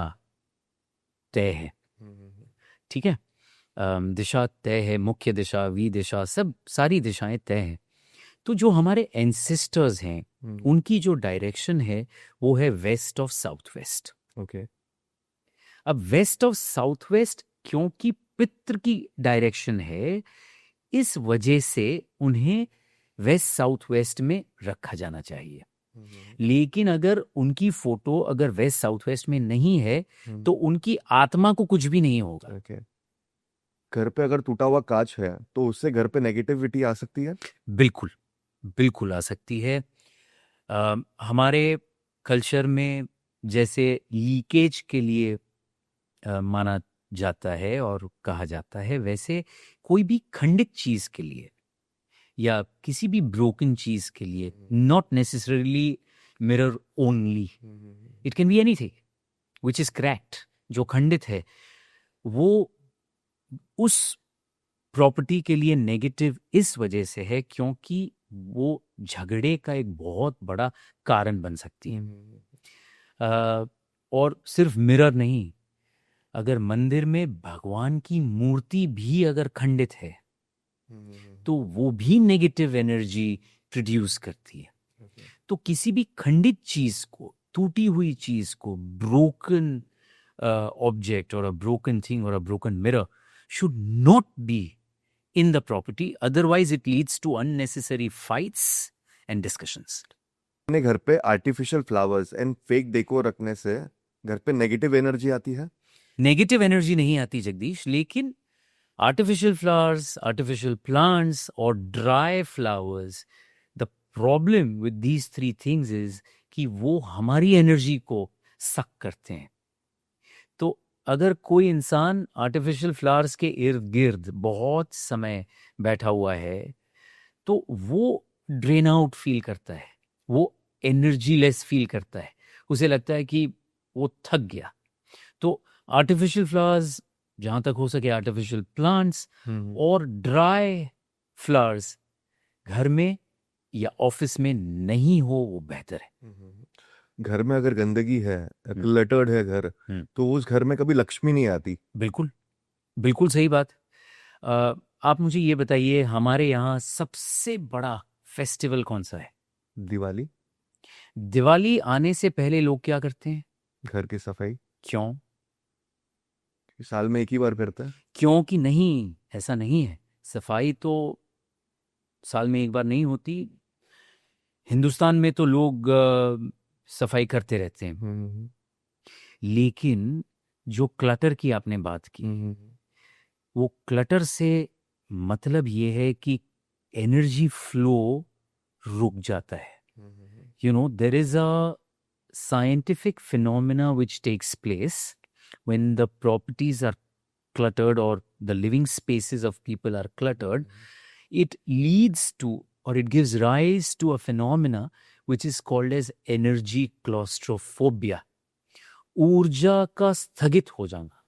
तय है, ठीक है। दिशा तय है, मुख्य दिशा, दिशा, सब सारी दिशाएं तय हैं। तो जो हमारे एंसेस्टर्स हैं उनकी जो डायरेक्शन है वो है west of south west. Okay. अब वेस्ट और साउथ वेस्ट क्योंकि पितृ की डायरेक्शन है, इस वजह से उन्हें वेस्ट साउथ वेस्ट में रखा जाना चाहिए। लेकिन अगर उनकी फोटो अगर वेस्ट साउथ वेस्ट में नहीं है तो उनकी आत्मा को कुछ भी नहीं होगा। ओके। घर पे अगर टूटा हुआ कांच है तो उससे घर पे नेगेटिविटी आ सकती है? बिल्कुल, बिल्कुल आ सकती है। हमारे कल्चर में जैसे लीकेज के लिए माना जाता है और कहा जाता है, वैसे कोई भी खंडित चीज के लिए या किसी भी ब्रोकन चीज के लिए, not necessarily mirror only, it can be anything which is cracked, जो खंडित है वो उस प्रॉपर्टी के लिए नेगेटिव इस वजह से है क्योंकि वो झगड़े का एक बहुत बड़ा कारण बन सकती है। और सिर्फ मिरर नहीं, अगर मंदिर में भगवान की मूर्ति भी अगर खंडित है तो वो भी नेगेटिव एनर्जी प्रोड्यूस करती है। तो किसी भी खंडित चीज को, टूटी हुई चीज को, ब्रोकन ऑब्जेक्ट और अ ब्रोकन थिंग और a broken mirror should not be in the property, otherwise it leads to unnecessary fights and discussions. अपने घर पे artificial flowers and fake decor रखने से घर पे नेगेटिव एनर्जी आती है? नेगेटिव एनर्जी नहीं आती जगदीश, लेकिन आर्टिफिशियल फ्लावर्स, आर्टिफिशियल प्लांट्स और dry flowers, the problem with these three things is कि वो हमारी एनर्जी को सक करते हैं। तो अगर कोई इंसान आर्टिफिशियल फ्लावर्स के इर्द गिर्द बहुत समय बैठा हुआ है तो वो ड्रेन आउट फील करता है, वो एनर्जी लेस फील करता है, उसे लगता है कि वो थक गया। तो आर्टिफिशियल फ्लावर्स, जहां तक हो सके आर्टिफिशियल प्लांट्स और ड्राई फ्लावर्स घर में या ऑफिस में नहीं हो, वो बेहतर है। घर में अगर गंदगी है, क्लटर्ड है घर, तो उस घर में कभी लक्ष्मी नहीं आती। बिल्कुल, बिल्कुल सही बात। आप मुझे ये बताइए, हमारे यहाँ सबसे बड़ा फेस्टिवल कौन सा है? दिवाली। दिवाली आने से पहले लोग क्या करते हैं? घर की सफाई। क्यों? साल में एक ही बार करता है। क्योंकि नहीं, ऐसा नहीं है। सफाई तो साल में एक बार नहीं होती। हिंदुस्तान में तो लोग सफाई करते रहते हैं, लेकिन जो क्लटर की आपने बात की, वो क्लटर से मतलब ये है कि एनर्जी फ्लो रुक जाता है। You know, there is a scientific phenomena which takes place when the properties are cluttered or the living spaces of people are cluttered. It leads to, or it gives rise to a phenomena which is called as energy claustrophobia. ऊर्जा का स्थगित हो जाना।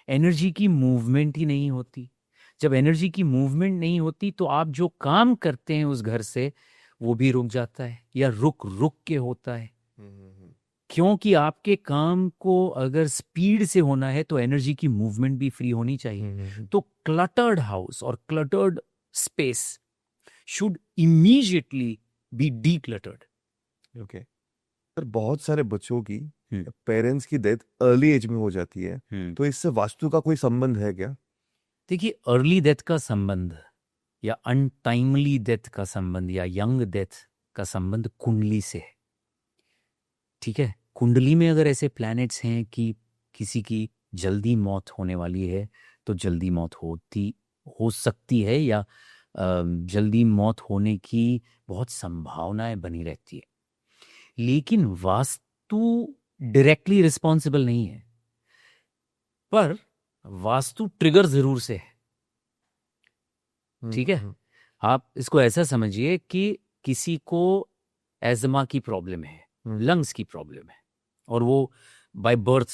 Energy की movement ही नहीं होती। जब energy की मूवमेंट नहीं होती तो आप जो काम करते हैं उस घर से वो भी रुक जाता है या रुक रुक के होता है। क्योंकि आपके काम को अगर स्पीड से होना है तो एनर्जी की मूवमेंट भी फ्री होनी चाहिए। तो क्लटर्ड हाउस और cluttered space should immediately be decluttered. Okay sir, बहुत सारे बच्चों की पेरेंट्स की डेथ अर्ली एज में हो जाती है, तो इससे वास्तु का कोई संबंध है क्या? देखिए, अर्ली डेथ का संबंध या अनटाइमली डेथ का संबंध या यंग डेथ का संबंध कुंडली से है। ठीक है, कुंडली में अगर ऐसे प्लैनेट्स हैं कि किसी की जल्दी मौत होने वाली है तो जल्दी मौत हो सकती है या जल्दी मौत होने की बहुत संभावनाएं बनी रहती है। लेकिन वास्तु डायरेक्टली रिस्पॉन्सिबल नहीं है, पर वास्तु ट्रिगर जरूर से है। ठीक है, आप इसको ऐसा समझिए कि किसी को एजमा की प्रॉब्लम है, लंग्स की प्रॉब्लम है, और वो बाय बर्थ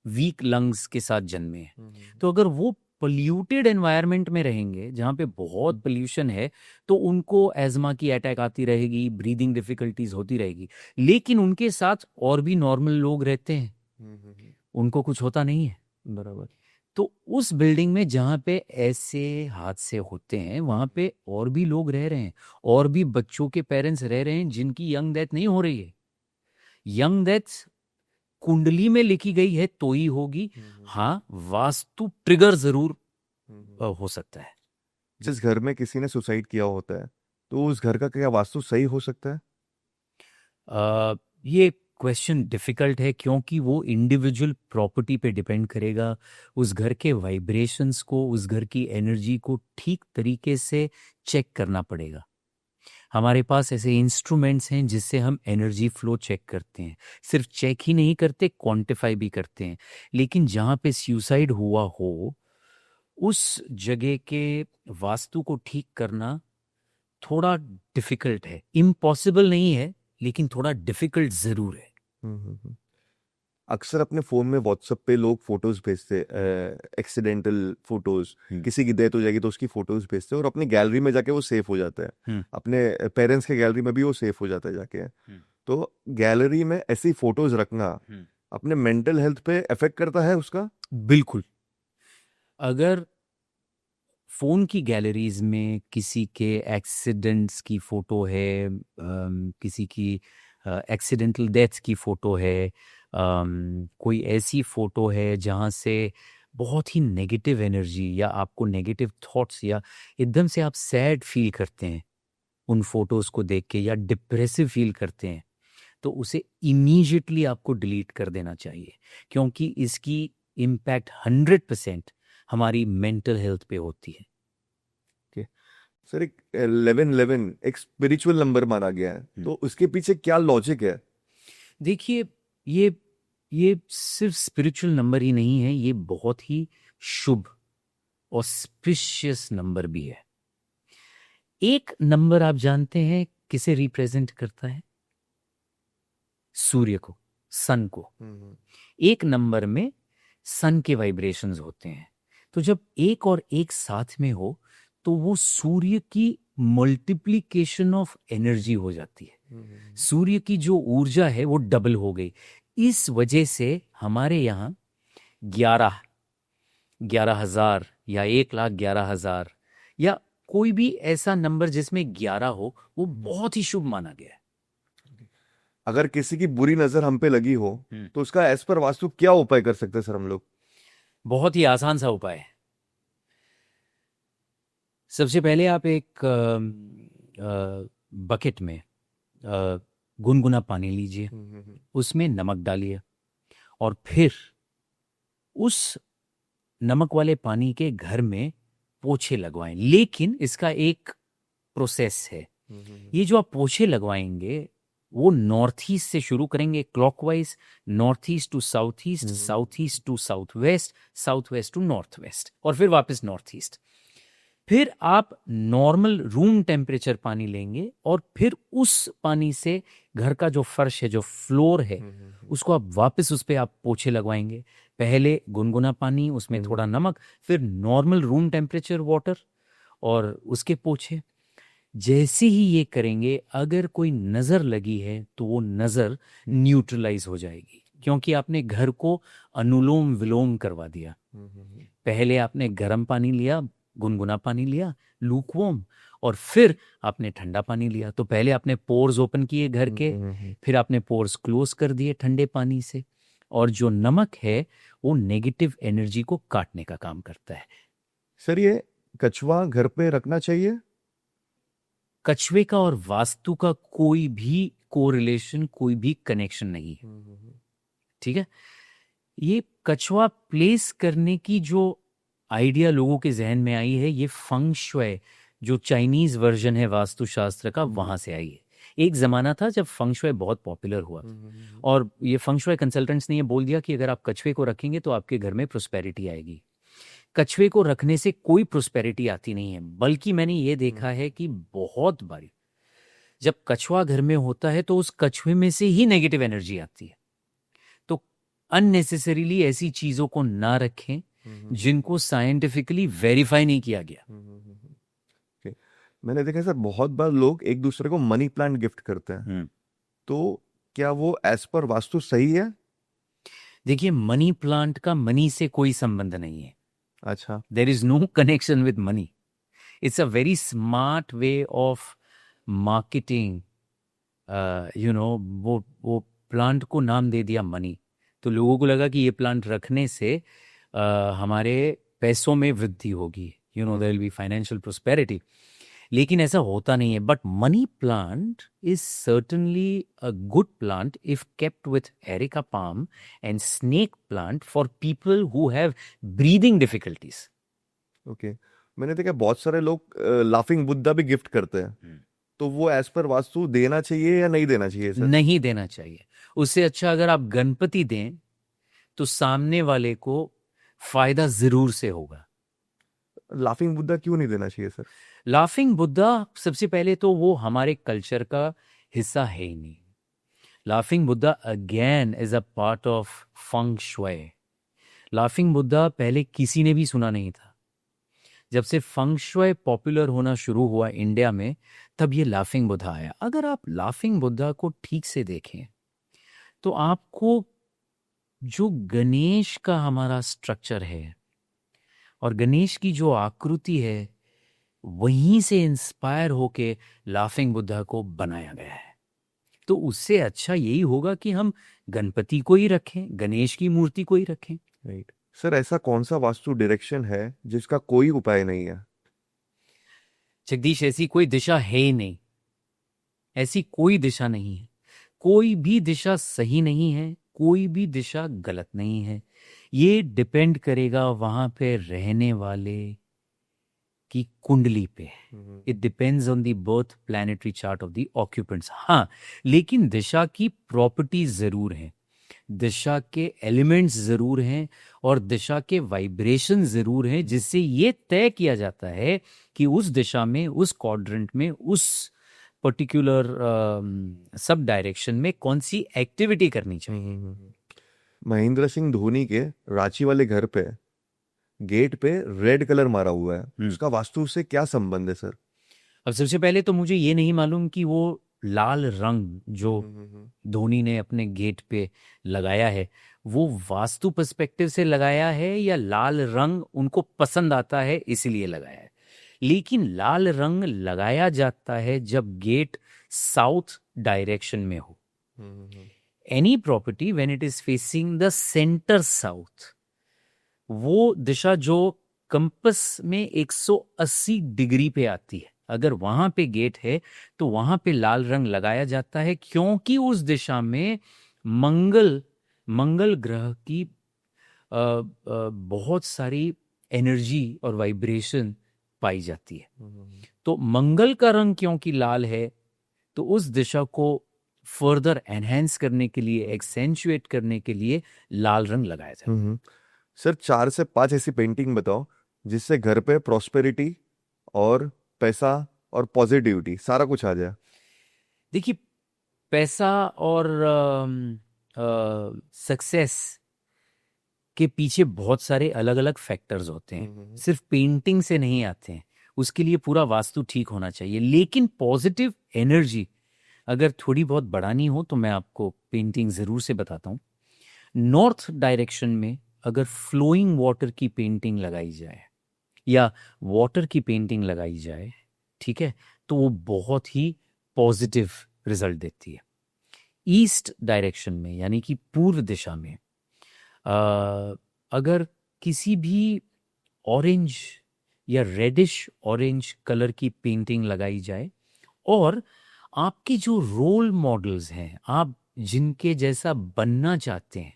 वीक लंग्स के साथ जन्मे हैं। तो अगर वो पोल्यूटेड एनवायरनमेंट में रहेंगे जहाँ पे बहुत पोल्यूशन है तो उनको एजमा की अटैक आती रहेगी, ब्रीदिंग डिफिकल्टीज होती रहेगी। लेकिन उनके साथ और भी नॉर्मल लोग रहते हैं, उनको कुछ होता नहीं है। बराबर। तो उस बिल्डिंग में जहाँ पे ऐसे हादसे होते हैं वहाँ पे और भी लोग रह रहे हैं, और भी बच्चों के पेरेंट्स रह रहे हैं जिनकी यंग डेथ नहीं हो रही है। यंग डेथ कुंडली में लिखी गई है तो ही होगी। हाँ, वास्तु ट्रिगर जरूर हो सकता है। जिस घर में किसी ने सुसाइड किया होता है तो उस घर का क्या वास्तु सही हो सकता है? ये क्वेश्चन डिफिकल्ट है क्योंकि वो इंडिविजुअल प्रॉपर्टी पे डिपेंड करेगा। उस घर के वाइब्रेशंस को, उस घर की एनर्जी को ठीक तरीके से चेक करना पड़ेगा। हमारे पास ऐसे इंस्ट्रूमेंट्स हैं जिससे हम एनर्जी फ्लो चेक करते हैं। सिर्फ चेक ही नहीं करते, क्वांटिफाई भी करते हैं। लेकिन जहाँ पे सुसाइड हुआ हो उस जगह के वास्तु को ठीक करना थोड़ा डिफिकल्ट है। इम्पॉसिबल नहीं है, लेकिन थोड़ा डिफिकल्ट जरूर है। अक्सर अपने फोन में व्हाट्सएप पे लोग फोटोज भेजते, एक्सीडेंटल फोटोज, किसी की डेथ हो जाएगी तो उसकी फोटोज भेजते हैं और अपनी गैलरी में जाके वो सेव हो जाता है। अपने पेरेंट्स के गैलरी में भी वो सेव हो जाता है जाके। तो गैलरी में ऐसी फोटोज रखना अपने मेंटल हेल्थ पे इफेक्ट करता है उसका? बिल्कुल। अगर फोन की गैलरीज में किसी के एक्सीडेंट्स की फोटो है, किसी की एक्सीडेंटल डेथ्स की फोटो है, कोई ऐसी फोटो है जहाँ से बहुत ही नेगेटिव एनर्जी या आपको नेगेटिव थॉट्स या एकदम से आप सैड फील करते हैं उन फोटोज़ को देख के, या डिप्रेसिव फील करते हैं, तो उसे इमीडिएटली आपको डिलीट कर देना चाहिए। क्योंकि इसकी इम्पैक्ट 100% हमारी मेंटल हेल्थ पे होती है। सर, एक 1111 एक स्पिरिचुअल नंबर माना गया है, तो उसके पीछे क्या लॉजिक है? देखिए, ये सिर्फ स्पिरिचुअल नंबर ही नहीं है, ये बहुत ही शुभ ऑस्पिशियस नंबर भी है। एक नंबर आप जानते हैं किसे रिप्रेजेंट करता है? सूर्य को, सन को। एक नंबर में सन के वाइब्रेशंस होते हैं। तो जब एक और एक साथ में हो तो वो सूर्य की मल्टीप्लिकेशन ऑफ एनर्जी हो जाती है। सूर्य की जो ऊर्जा है वो डबल हो गई। इस वजह से हमारे यहाँ 11,000 या 1,11,000 या कोई भी ऐसा नंबर जिसमें 11 हो, वो बहुत ही शुभ माना गया है। अगर किसी की बुरी नजर हम पे लगी हो तो उसका एज पर वास्तु क्या उपाय कर सकते हैं सर हम लोग? बहुत ही आसान सा उपाय है। सबसे पहले आप एक बकेट में गुनगुना पानी लीजिए, उसमें नमक डालिए और फिर उस नमक वाले पानी के घर में पोछे लगवाएं। लेकिन इसका एक प्रोसेस है। ये जो आप पोछे लगवाएंगे वो नॉर्थ ईस्ट से शुरू करेंगे, clockwise, north east to south east, south east to south west, south west to north west, और फिर वापस नॉर्थ ईस्ट। फिर आप नॉर्मल रूम टेम्परेचर पानी लेंगे और फिर उस पानी से घर का जो फर्श है, जो फ्लोर है, उसको आप वापस उस पर आप पोछे लगवाएंगे। पहले गुनगुना पानी, उसमें थोड़ा नमक, फिर नॉर्मल रूम टेम्परेचर वाटर और उसके पोछे। जैसे ही ये करेंगे, अगर कोई नज़र लगी है तो वो नज़र न्यूट्रलाइज हो जाएगी, क्योंकि आपने घर को अनुलोम विलोम करवा दिया। पहले आपने गर्म पानी लिया, गुनगुना पानी लिया, लूकवॉर्म, और फिर आपने ठंडा पानी लिया। तो पहले आपने पोर्स ओपन किए घर के, फिर आपने पोर्स क्लोज कर दिए ठंडे पानी से। और जो नमक है वो नेगेटिव एनर्जी को काटने का काम करता है। सर, ये कछुआ घर पे रखना चाहिए? कछुए का और वास्तु का कोई भी कोरिलेशन, कोई भी कनेक्शन नहीं है, ठीक है। ये कछुआ प्लेस करने की जो आइडिया लोगों के जहन में आई है, ये फंग शुई, जो चाइनीज वर्जन है वास्तुशास्त्र का, वहां से आई है। एक जमाना था जब फंग शुई बहुत पॉपुलर हुआ, और ये फंग शुई कंसल्टेंट्स ने ये बोल दिया कि अगर आप कछुए को रखेंगे तो आपके घर में प्रोस्पेरिटी आएगी। कछुए को रखने से कोई प्रोस्पेरिटी आती नहीं है, बल्कि मैंने ये देखा है कि बहुत बारी जब कछुआ घर में होता है तो उस कछुए में से ही नेगेटिव एनर्जी आती है। तो अननेसेसरीली ऐसी चीजों को ना रखें जिनको साइंटिफिकली वेरीफाई नहीं किया गया। मैंने देखा सर, बहुत बार लोग एक दूसरे को मनी प्लांट गिफ्ट करते हैं, तो क्या वो एज पर वास्तु सही है? देखिए, मनी प्लांट का मनी से कोई संबंध नहीं है। अच्छा। There is no connection with money. It's a very smart way of marketing. वो प्लांट को नाम दे दिया मनी। तो लोगों को लगा कि ये प्लांट रखने से हमारे पैसों में वृद्धि होगी, you know, there will be financial prosperity. लेकिन ऐसा होता नहीं है। But money plant is certainly a good plant if kept with areca palm and snake plant for people who have breathing difficulties. Okay, मैंने देखा बहुत सारे लोग लाफिंग बुद्धा भी गिफ्ट करते हैं, तो वो एज पर वास्तु देना चाहिए या नहीं देना चाहिए सर? नहीं देना चाहिए। उससे अच्छा अगर आप गणपति दें तो सामने वाले को फायदा जरूर से होगा। लाफिंग बुद्धा क्यों नहीं देना चाहिए सर? लाफिंग बुद्धा, सबसे पहले तो वो हमारे कल्चर का हिस्सा है ही नहीं। Laughing Buddha again is a part of feng shui. Laughing Buddha पहले किसी ने भी सुना नहीं था। जब से फंग शुई पॉपुलर होना शुरू हुआ इंडिया में, तब ये लाफिंग बुद्धा आया। अगर आप लाफिंग बुद्धा को ठीक से देखें तो आपको जो गणेश का हमारा स्ट्रक्चर है और गणेश की जो आकृति है, वहीं से इंस्पायर होके लाफिंग बुद्धा को बनाया गया है। तो उससे अच्छा यही होगा कि हम गणपति को ही रखें, गणेश की मूर्ति को ही रखें। राइट सर, ऐसा कौन सा वास्तु डायरेक्शन है जिसका कोई उपाय नहीं है? जगदीश, ऐसी कोई दिशा है ही नहीं। ऐसी कोई दिशा नहीं है। कोई भी दिशा सही नहीं है, कोई भी दिशा गलत नहीं है। ये डिपेंड करेगा वहां पे रहने वाले की कुंडली पे। It depends on the birth planetary chart of the occupants. हाँ, लेकिन दिशा की प्रॉपर्टीज जरूर हैं, दिशा के एलिमेंट्स जरूर हैं और दिशा के वाइब्रेशन जरूर हैं, जिससे ये तय किया जाता है कि उस दिशा में, उस क्वाड्रेंट में, उस पर्टिकुलर सब डायरेक्शन में कौन सी एक्टिविटी करनी चाहिए। महेंद्र सिंह धोनी के रांची वाले घर पे गेट पे रेड कलर मारा हुआ है, उसका वास्तु से क्या संबंध है सर? अब सबसे पहले तो मुझे ये नहीं मालूम कि वो लाल रंग जो धोनी ने अपने गेट पे लगाया है वो वास्तु पर्सपेक्टिव से लगाया है या लाल रंग उनको पसंद आता है इसलिए लगाया है। लेकिन लाल रंग लगाया जाता है जब गेट साउथ डायरेक्शन में हो। Any property when it is facing the centre south, वो दिशा जो कंपस में 180 डिग्री पे आती है, अगर वहां पे गेट है तो वहां पे लाल रंग लगाया जाता है, क्योंकि उस दिशा में मंगल ग्रह की बहुत सारी एनर्जी और वाइब्रेशन पाई जाती है। तो मंगल का रंग क्योंकि लाल है, तो उस दिशा को फर्दर एनहेंस करने के लिए, एक्सेंचुएट करने के लिए लाल रंग लगाया जाता है। सर 4 से 5 ऐसी पेंटिंग बताओ जिससे घर पे प्रॉस्पेरिटी और पैसा और पॉजिटिविटी सारा कुछ आ जाए। देखिए, पैसा और सक्सेस के पीछे बहुत सारे अलग अलग फैक्टर्स होते हैं, सिर्फ पेंटिंग से नहीं आते हैं। उसके लिए पूरा वास्तु ठीक होना चाहिए। लेकिन पॉजिटिव एनर्जी अगर थोड़ी बहुत बढ़ानी हो तो मैं आपको पेंटिंग ज़रूर से बताता हूँ। नॉर्थ डायरेक्शन में अगर फ्लोइंग वाटर की पेंटिंग लगाई जाए या वाटर की पेंटिंग लगाई जाए, ठीक है, तो वो बहुत ही पॉजिटिव रिजल्ट देती है। ईस्ट डायरेक्शन में यानी कि पूर्व दिशा में अगर किसी भी ऑरेंज या रेडिश ऑरेंज कलर की पेंटिंग लगाई जाए और आपके जो रोल मॉडल्स हैं, आप जिनके जैसा बनना चाहते हैं,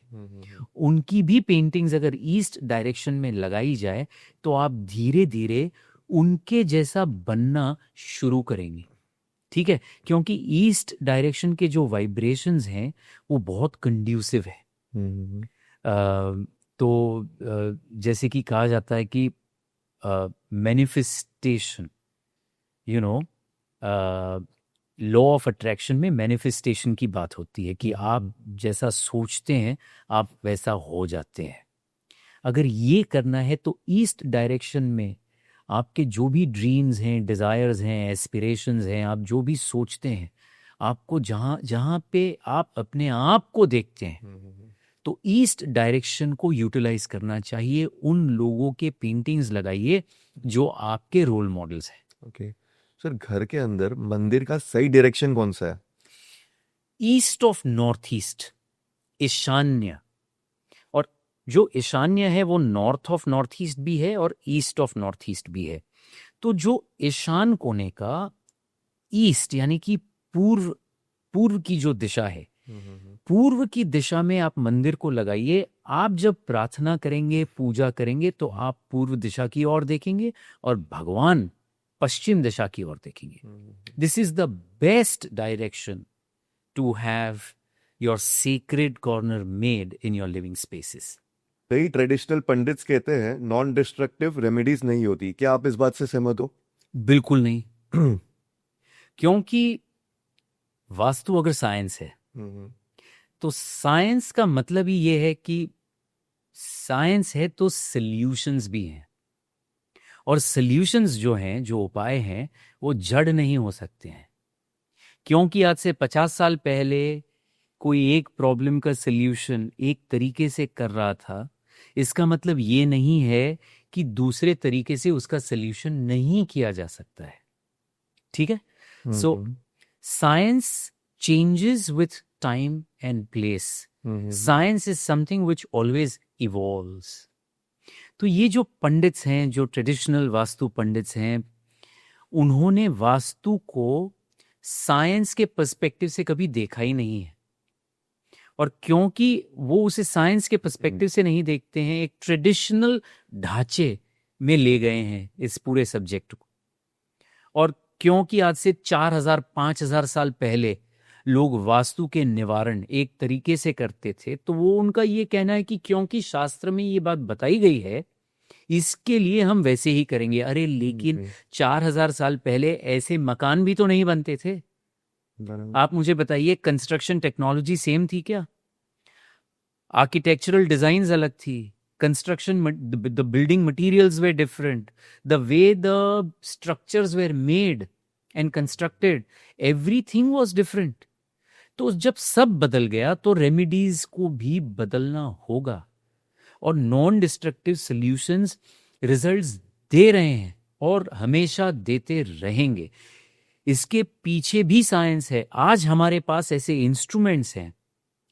उनकी भी पेंटिंग्स अगर ईस्ट डायरेक्शन में लगाई जाए तो आप धीरे धीरे उनके जैसा बनना शुरू करेंगे। ठीक है, क्योंकि ईस्ट डायरेक्शन के जो वाइब्रेशंस हैं वो बहुत कंड्यूसिव है। तो जैसे कि कहा जाता है कि manifestation, you know, law of attraction में मैनिफेस्टेशन की बात होती है कि आप जैसा सोचते हैं आप वैसा हो जाते हैं। अगर ये करना है तो ईस्ट डायरेक्शन में आपके जो भी ड्रीम्स हैं, डिज़ायर्स हैं, एस्पिरेशंस हैं, आप जो भी सोचते हैं, आपको जहाँ जहाँ पे आप अपने आप को देखते हैं, तो ईस्ट डायरेक्शन को यूटिलाइज करना चाहिए। उन लोगों के पेंटिंग्स लगाइए जो आपके रोल मॉडल्स हैं। ओके सर, घर के अंदर मंदिर का सही डायरेक्शन कौन सा है? ईस्ट ऑफ नॉर्थ ईस्ट, ईशान्य जो ईशान्य है वो नॉर्थ ऑफ नॉर्थ ईस्ट भी है और ईस्ट ऑफ नॉर्थ ईस्ट भी है। तो जो ईशान कोने का ईस्ट यानी कि पूर्व पूर्व की जो दिशा है, पूर्व की दिशा में आप मंदिर को लगाइए। आप जब प्रार्थना करेंगे, पूजा करेंगे, तो आप पूर्व दिशा की ओर देखेंगे और भगवान पश्चिम दिशा की ओर देखेंगे। This is the best direction to have your secret corner made in your living spaces. कई ट्रेडिशनल पंडित्स कहते हैं नॉन डिस्ट्रक्टिव रेमेडीज नहीं होती, क्या आप इस बात से सहमत हो? बिल्कुल नहीं, क्योंकि वास्तु अगर साइंस है तो साइंस का मतलब ही ये है कि साइंस है तो सॉल्यूशंस भी हैं, और सॉल्यूशंस जो हैं, जो उपाय हैं, वो जड़ नहीं हो सकते हैं। क्योंकि आज से 50 साल पहले कोई एक प्रॉब्लम का सॉल्यूशन एक तरीके से कर रहा था, इसका मतलब ये नहीं है कि दूसरे तरीके से उसका सॉल्यूशन नहीं किया जा सकता है। ठीक है? So science changes with time and place. Science is something which always evolves. तो ये जो पंडित्स हैं, जो ट्रेडिशनल वास्तु पंडित्स हैं, उन्होंने वास्तु को साइंस के पर्सपेक्टिव से कभी देखा ही नहीं है। और क्योंकि वो उसे साइंस के पर्सपेक्टिव से नहीं देखते हैं, एक ट्रेडिशनल ढांचे में ले गए हैं इस पूरे सब्जेक्ट को। और क्योंकि आज से 4000-5000 साल पहले लोग वास्तु के निवारण एक तरीके से करते थे, तो वो उनका ये कहना है कि क्योंकि शास्त्र में ये बात बताई गई है, इसके लिए हम वैसे ही करेंगे। अरे लेकिन 4000 साल पहले ऐसे मकान भी तो नहीं बनते थे। आप मुझे बताइए, कंस्ट्रक्शन टेक्नोलॉजी सेम थी क्या? आर्किटेक्चरल डिजाइन्स अलग थी, construction, the building materials way different, the way the structures were made and constructed, everything was different. तो जब सब बदल गया तो रेमेडीज को भी बदलना होगा, और नॉन डिस्ट्रक्टिव सॉल्यूशंस रिजल्ट्स दे रहे हैं और हमेशा देते रहेंगे। इसके पीछे भी साइंस है। आज हमारे पास ऐसे इंस्ट्रूमेंट्स हैं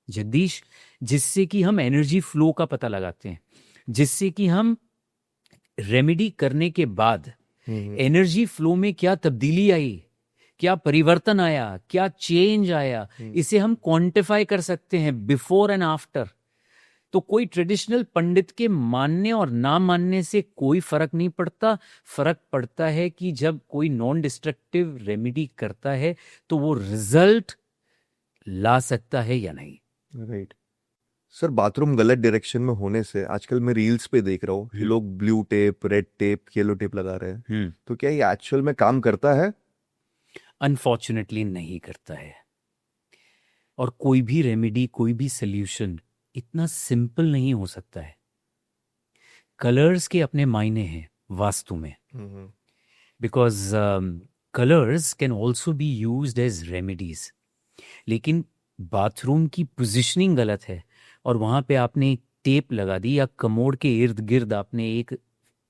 जगदीश, जिससे कि हम एनर्जी फ्लो का पता लगाते हैं, जिससे कि हम रेमेडी करने के बाद एनर्जी फ्लो में क्या तब्दीली आई, क्या परिवर्तन आया, क्या चेंज आया, इसे हम क्वांटिफाई कर सकते हैं बिफोर एंड आफ्टर। तो कोई ट्रेडिशनल पंडित के मानने और ना मानने से कोई फर्क नहीं पड़ता। फर्क पड़ता है कि जब कोई नॉन डिस्ट्रक्टिव रेमेडी करता है तो वो रिजल्ट ला सकता है या नहीं। राइट सर, बाथरूम गलत डायरेक्शन में होने से आजकल मैं रील्स पे देख रहा हूँ लोग blue tape, red tape, yellow tape लगा रहे हैं, तो क्या ये एक्चुअल में काम करता है? अनफॉर्चुनेटली नहीं करता है। और कोई भी रेमेडी, कोई भी सॉल्यूशन इतना सिंपल नहीं हो सकता है। कलर्स के अपने मायने हैं वास्तु में, because colours can also be used as remedies. लेकिन बाथरूम की पोजिशनिंग गलत है और वहां पे आपने एक टेप लगा दी, या कमोड के इर्द गिर्द आपने एक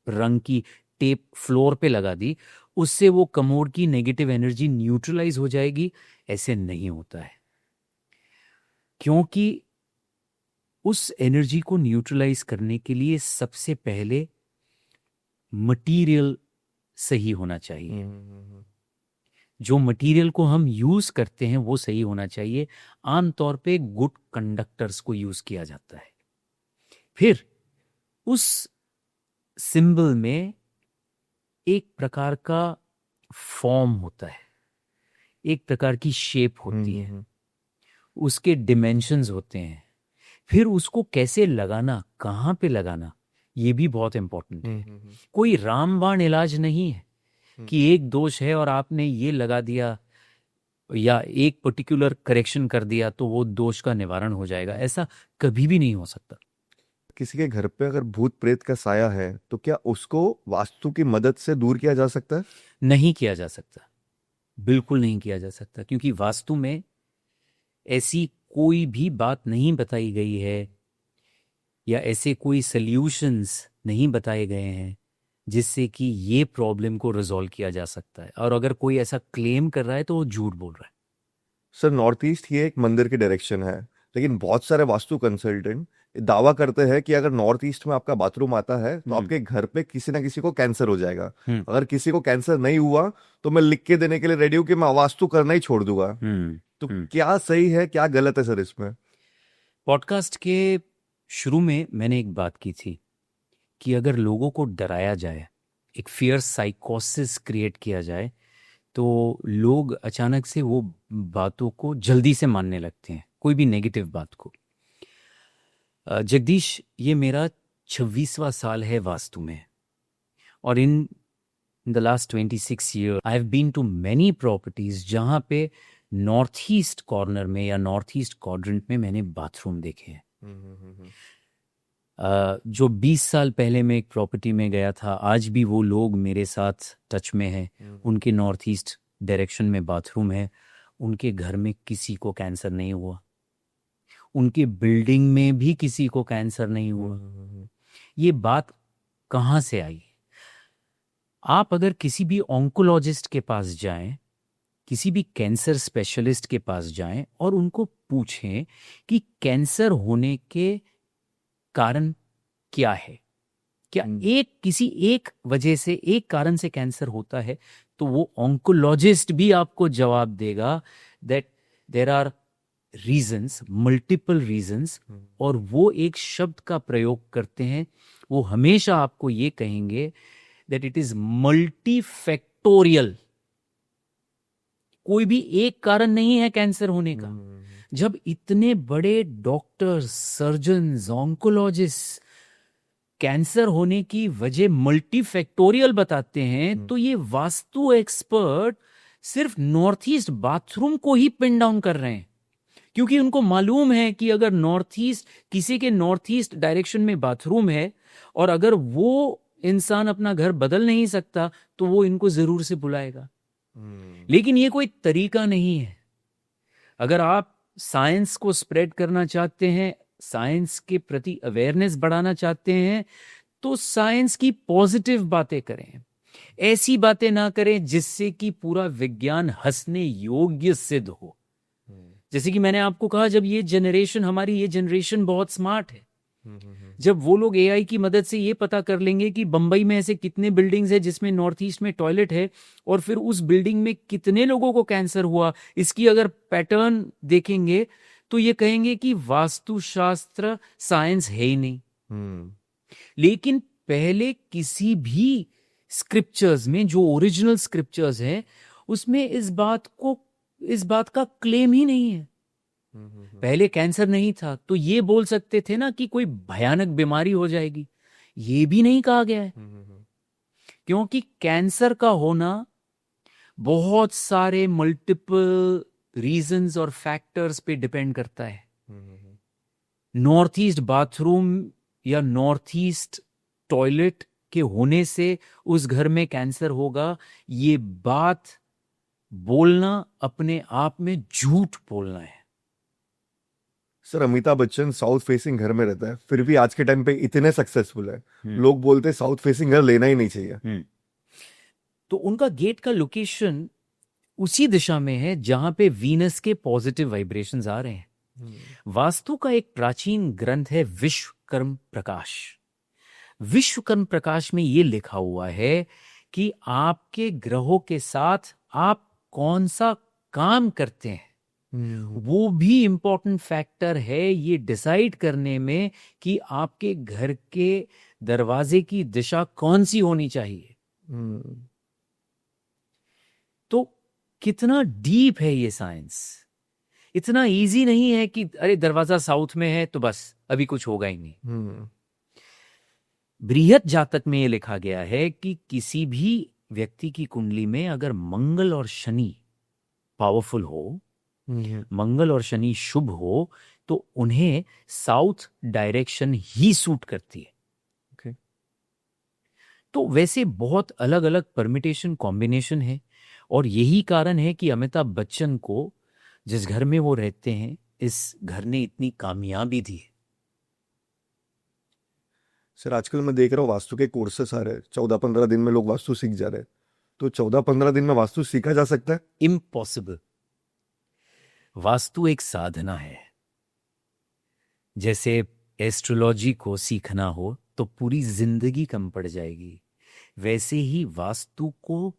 रंग की टेप फ्लोर पे लगा दी, उससे वो कमोड की नेगेटिव एनर्जी न्यूट्रलाइज हो जाएगी। ऐसे नहीं होता है, क्योंकि उस एनर्जी को न्यूट्रलाइज करने के लिए सबसे पहले मटेरियल सही होना चाहिए। जो मटेरियल को हम यूज करते हैं वो सही होना चाहिए। आमतौर पे गुड कंडक्टर्स को यूज किया जाता है। फिर उस सिंबल में एक प्रकार का फॉर्म होता है, एक प्रकार की शेप होती है, उसके डिमेंशंस होते हैं। फिर उसको कैसे लगाना, कहाँ पे लगाना, ये भी बहुत इंपॉर्टेंट है। कोई रामबाण इलाज नहीं है कि एक दोष है और आपने ये लगा दिया या एक पर्टिकुलर करेक्शन कर दिया तो वो दोष का निवारण हो जाएगा। ऐसा कभी भी नहीं हो सकता। किसी के घर पे अगर भूत प्रेत का साया है तो क्या उसको वास्तु की मदद से दूर किया जा सकता है? नहीं किया जा सकता, बिल्कुल नहीं किया जा सकता, क्योंकि वास्तु में ऐसी कोई भी बात नहीं बताई गई है या ऐसे कोई सॉल्यूशंस नहीं बताए गए हैं जिससे कि ये प्रॉब्लम को रिजॉल्व किया जा सकता है। और अगर कोई ऐसा क्लेम कर रहा है तो वो झूठ बोल रहा है। सर, नॉर्थ ईस्ट ये एक मंदिर की डायरेक्शन है, लेकिन बहुत सारे वास्तु कंसल्टेंट दावा करते हैं कि अगर नॉर्थ ईस्ट में आपका बाथरूम आता है तो आपके घर पे किसी ना किसी को कैंसर हो जाएगा। अगर किसी को कैंसर नहीं हुआ तो मैं लिख के देने के लिए रेडी हूँ कि मैं वास्तु करना ही छोड़ दूंगा। तो क्या सही है क्या गलत है सर इसमें? पॉडकास्ट के शुरू में मैंने एक बात की थी कि अगर लोगों को डराया जाए, एक फियर साइकोसिस क्रिएट किया जाए, तो लोग अचानक से वो बातों को जल्दी से मानने लगते हैं, कोई भी नेगेटिव बात को। जगदीश, ये मेरा 26वां साल है वास्तु में, और in the last 26 year I have been to many properties जहाँ पे नॉर्थ ईस्ट कॉर्नर में या नॉर्थ ईस्ट क्वाड्रेंट में मैंने बाथरूम देखे हैं। जो 20 साल पहले मैं एक प्रॉपर्टी में गया था, आज भी वो लोग मेरे साथ टच में हैं। उनके नॉर्थ ईस्ट डायरेक्शन में बाथरूम है, उनके घर में किसी को कैंसर नहीं हुआ, उनके बिल्डिंग में भी किसी को कैंसर नहीं हुआ। ये बात कहाँ से आई? आप अगर किसी भी ऑन्कोलॉजिस्ट के पास जाएं, किसी भी कैंसर स्पेशलिस्ट के पास जाएं और उनको पूछें कि कैंसर होने के कारण क्या है, क्या किसी एक वजह से, एक कारण से कैंसर होता है, तो वो ऑन्कोलॉजिस्ट भी आपको जवाब देगा that there are reasons, multiple reasons. और वो एक शब्द का प्रयोग करते हैं, वो हमेशा आपको ये कहेंगे दैट इट इज मल्टीफैक्टोरियल। कोई भी एक कारण नहीं है कैंसर होने का। जब इतने बड़े डॉक्टर्स, सर्जन्स, ऑन्कोलॉजिस्ट कैंसर होने की वजह मल्टीफैक्टोरियल बताते हैं, तो ये वास्तु एक्सपर्ट सिर्फ नॉर्थ ईस्ट बाथरूम को ही पिन डाउन कर रहे हैं, क्योंकि उनको मालूम है कि अगर नॉर्थ ईस्ट, किसी के नॉर्थ ईस्ट डायरेक्शन में बाथरूम है और अगर वो इंसान अपना घर बदल नहीं सकता तो वो इनको जरूर से बुलाएगा। लेकिन ये कोई तरीका नहीं है। अगर आप साइंस को स्प्रेड करना चाहते हैं, साइंस के प्रति अवेयरनेस बढ़ाना चाहते हैं, तो साइंस की पॉजिटिव बातें करें, ऐसी बातें ना करें जिससे कि पूरा विज्ञान हंसने योग्य सिद्ध हो। जैसे कि मैंने आपको कहा, जब ये जनरेशन, हमारी ये जनरेशन बहुत स्मार्ट है, जब वो लोग एआई की मदद से ये पता कर लेंगे कि बंबई में ऐसे कितने बिल्डिंग्स है जिसमें नॉर्थ ईस्ट में टॉयलेट है और फिर उस बिल्डिंग में कितने लोगों को कैंसर हुआ, इसकी अगर पैटर्न देखेंगे तो ये कहेंगे कि वास्तुशास्त्र साइंस है ही नहीं। लेकिन पहले किसी भी स्क्रिप्चर्स में, जो ओरिजिनल स्क्रिप्चर्स हैं, उसमें इस बात का क्लेम ही नहीं है। पहले कैंसर नहीं था तो ये बोल सकते थे ना कि कोई भयानक बीमारी हो जाएगी, ये भी नहीं कहा गया है। क्योंकि कैंसर का होना बहुत सारे मल्टीपल रीजंस और फैक्टर्स पे डिपेंड करता है। नॉर्थ ईस्ट बाथरूम या नॉर्थ ईस्ट टॉयलेट के होने से उस घर में कैंसर होगा, ये बात बोलना अपने आप में झूठ बोलना है। Sir, Amitabh Bachchan south facing घर में रहता है, फिर भी आज के टाइम पे इतने सक्सेसफुल है, लोग बोलते हैं साउथ फेसिंग घर लेना ही नहीं चाहिए। तो उनका गेट का लोकेशन उसी दिशा में है जहां पे वीनस के पॉजिटिव वाइब्रेशंस आ रहे हैं। वास्तु का एक प्राचीन ग्रंथ है विश्वकर्म प्रकाश। विश्वकर्म प्रकाश में ये लिखा हुआ है कि आपके ग्रहों के साथ आप कौन सा काम करते हैं, वो भी इंपॉर्टेंट फैक्टर है ये डिसाइड करने में कि आपके घर के दरवाजे की दिशा कौन सी होनी चाहिए। तो कितना डीप है ये साइंस। इतना इजी नहीं है कि अरे दरवाजा साउथ में है तो बस अभी कुछ होगा ही नहीं। बृहत जातक में ये लिखा गया है कि किसी भी व्यक्ति की कुंडली में अगर मंगल और शनि पावरफुल हो, मंगल और शनि शुभ हो, तो उन्हें साउथ डायरेक्शन ही सूट करती है। तो वैसे बहुत अलग अलग परमिटेशन कॉम्बिनेशन है, और यही कारण है कि अमिताभ बच्चन को जिस घर में वो रहते हैं, इस घर ने इतनी कामयाबी दी है। सर, आजकल मैं देख रहा हूँ वास्तु के कोर्सेस आ रहे हैं, 14-15 दिन में लोग वास्तु सीख जा रहे हैं। तो 14-15 दिन में वास्तु सीखा जा सकता है? इम्पॉसिबल। वास्तु एक साधना है। जैसे एस्ट्रोलॉजी को सीखना हो तो पूरी जिंदगी कम पड़ जाएगी, वैसे ही वास्तु को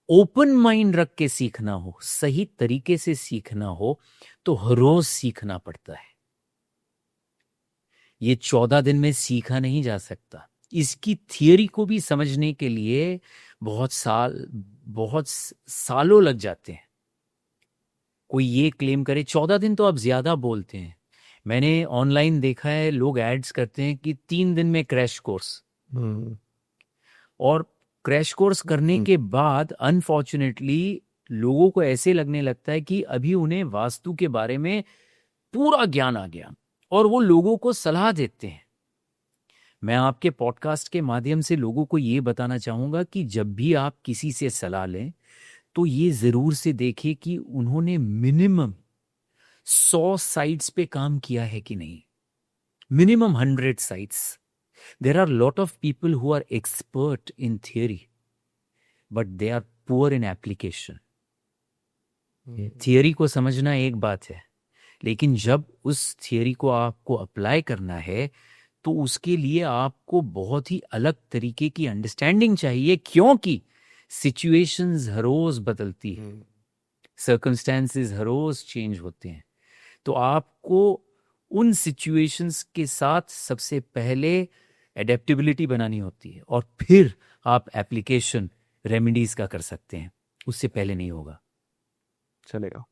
ओपन माइंड रख के सीखना हो, सही तरीके से सीखना हो, तो हर रोज सीखना पड़ता है। ये 14 दिन में सीखा नहीं जा सकता। इसकी थियरी को भी समझने के लिए बहुत सालों लग जाते हैं। कोई ये क्लेम करे 14 दिन तो आप ज्यादा बोलते हैं। मैंने ऑनलाइन देखा है, लोग एड्स करते हैं कि 3 दिन में क्रैश कोर्स, हम्म, और क्रैश कोर्स करने के बाद अनफॉर्चुनेटली लोगों को ऐसे लगने लगता है कि अभी उन्हें वास्तु के बारे में पूरा ज्ञान आ गया, और वो लोगों को सलाह देते हैं। मैं आपके पॉडकास्ट के माध्यम से लोगों को ये बताना चाहूंगा कि जब भी आप किसी से सलाह लें तो ये जरूर से देखें कि उन्होंने मिनिमम 100 साइट्स पे काम किया है कि नहीं, minimum 100 sites. There are a lot of people who are expert in theory, but they are poor in application. Theory को समझना एक बात है, लेकिन जब उस थियरी को आपको अप्लाई करना है तो उसके लिए आपको बहुत ही अलग तरीके की अंडरस्टैंडिंग चाहिए, क्योंकि सिचुएशंस हर रोज बदलती है, सर्कमस्टेंसेस हर रोज चेंज होते हैं। तो आपको उन सिचुएशंस के साथ सबसे पहले एडेप्टेबिलिटी बनानी होती है, और फिर आप एप्लीकेशन रेमेडीज का कर सकते हैं, उससे पहले नहीं होगा। चलेगा।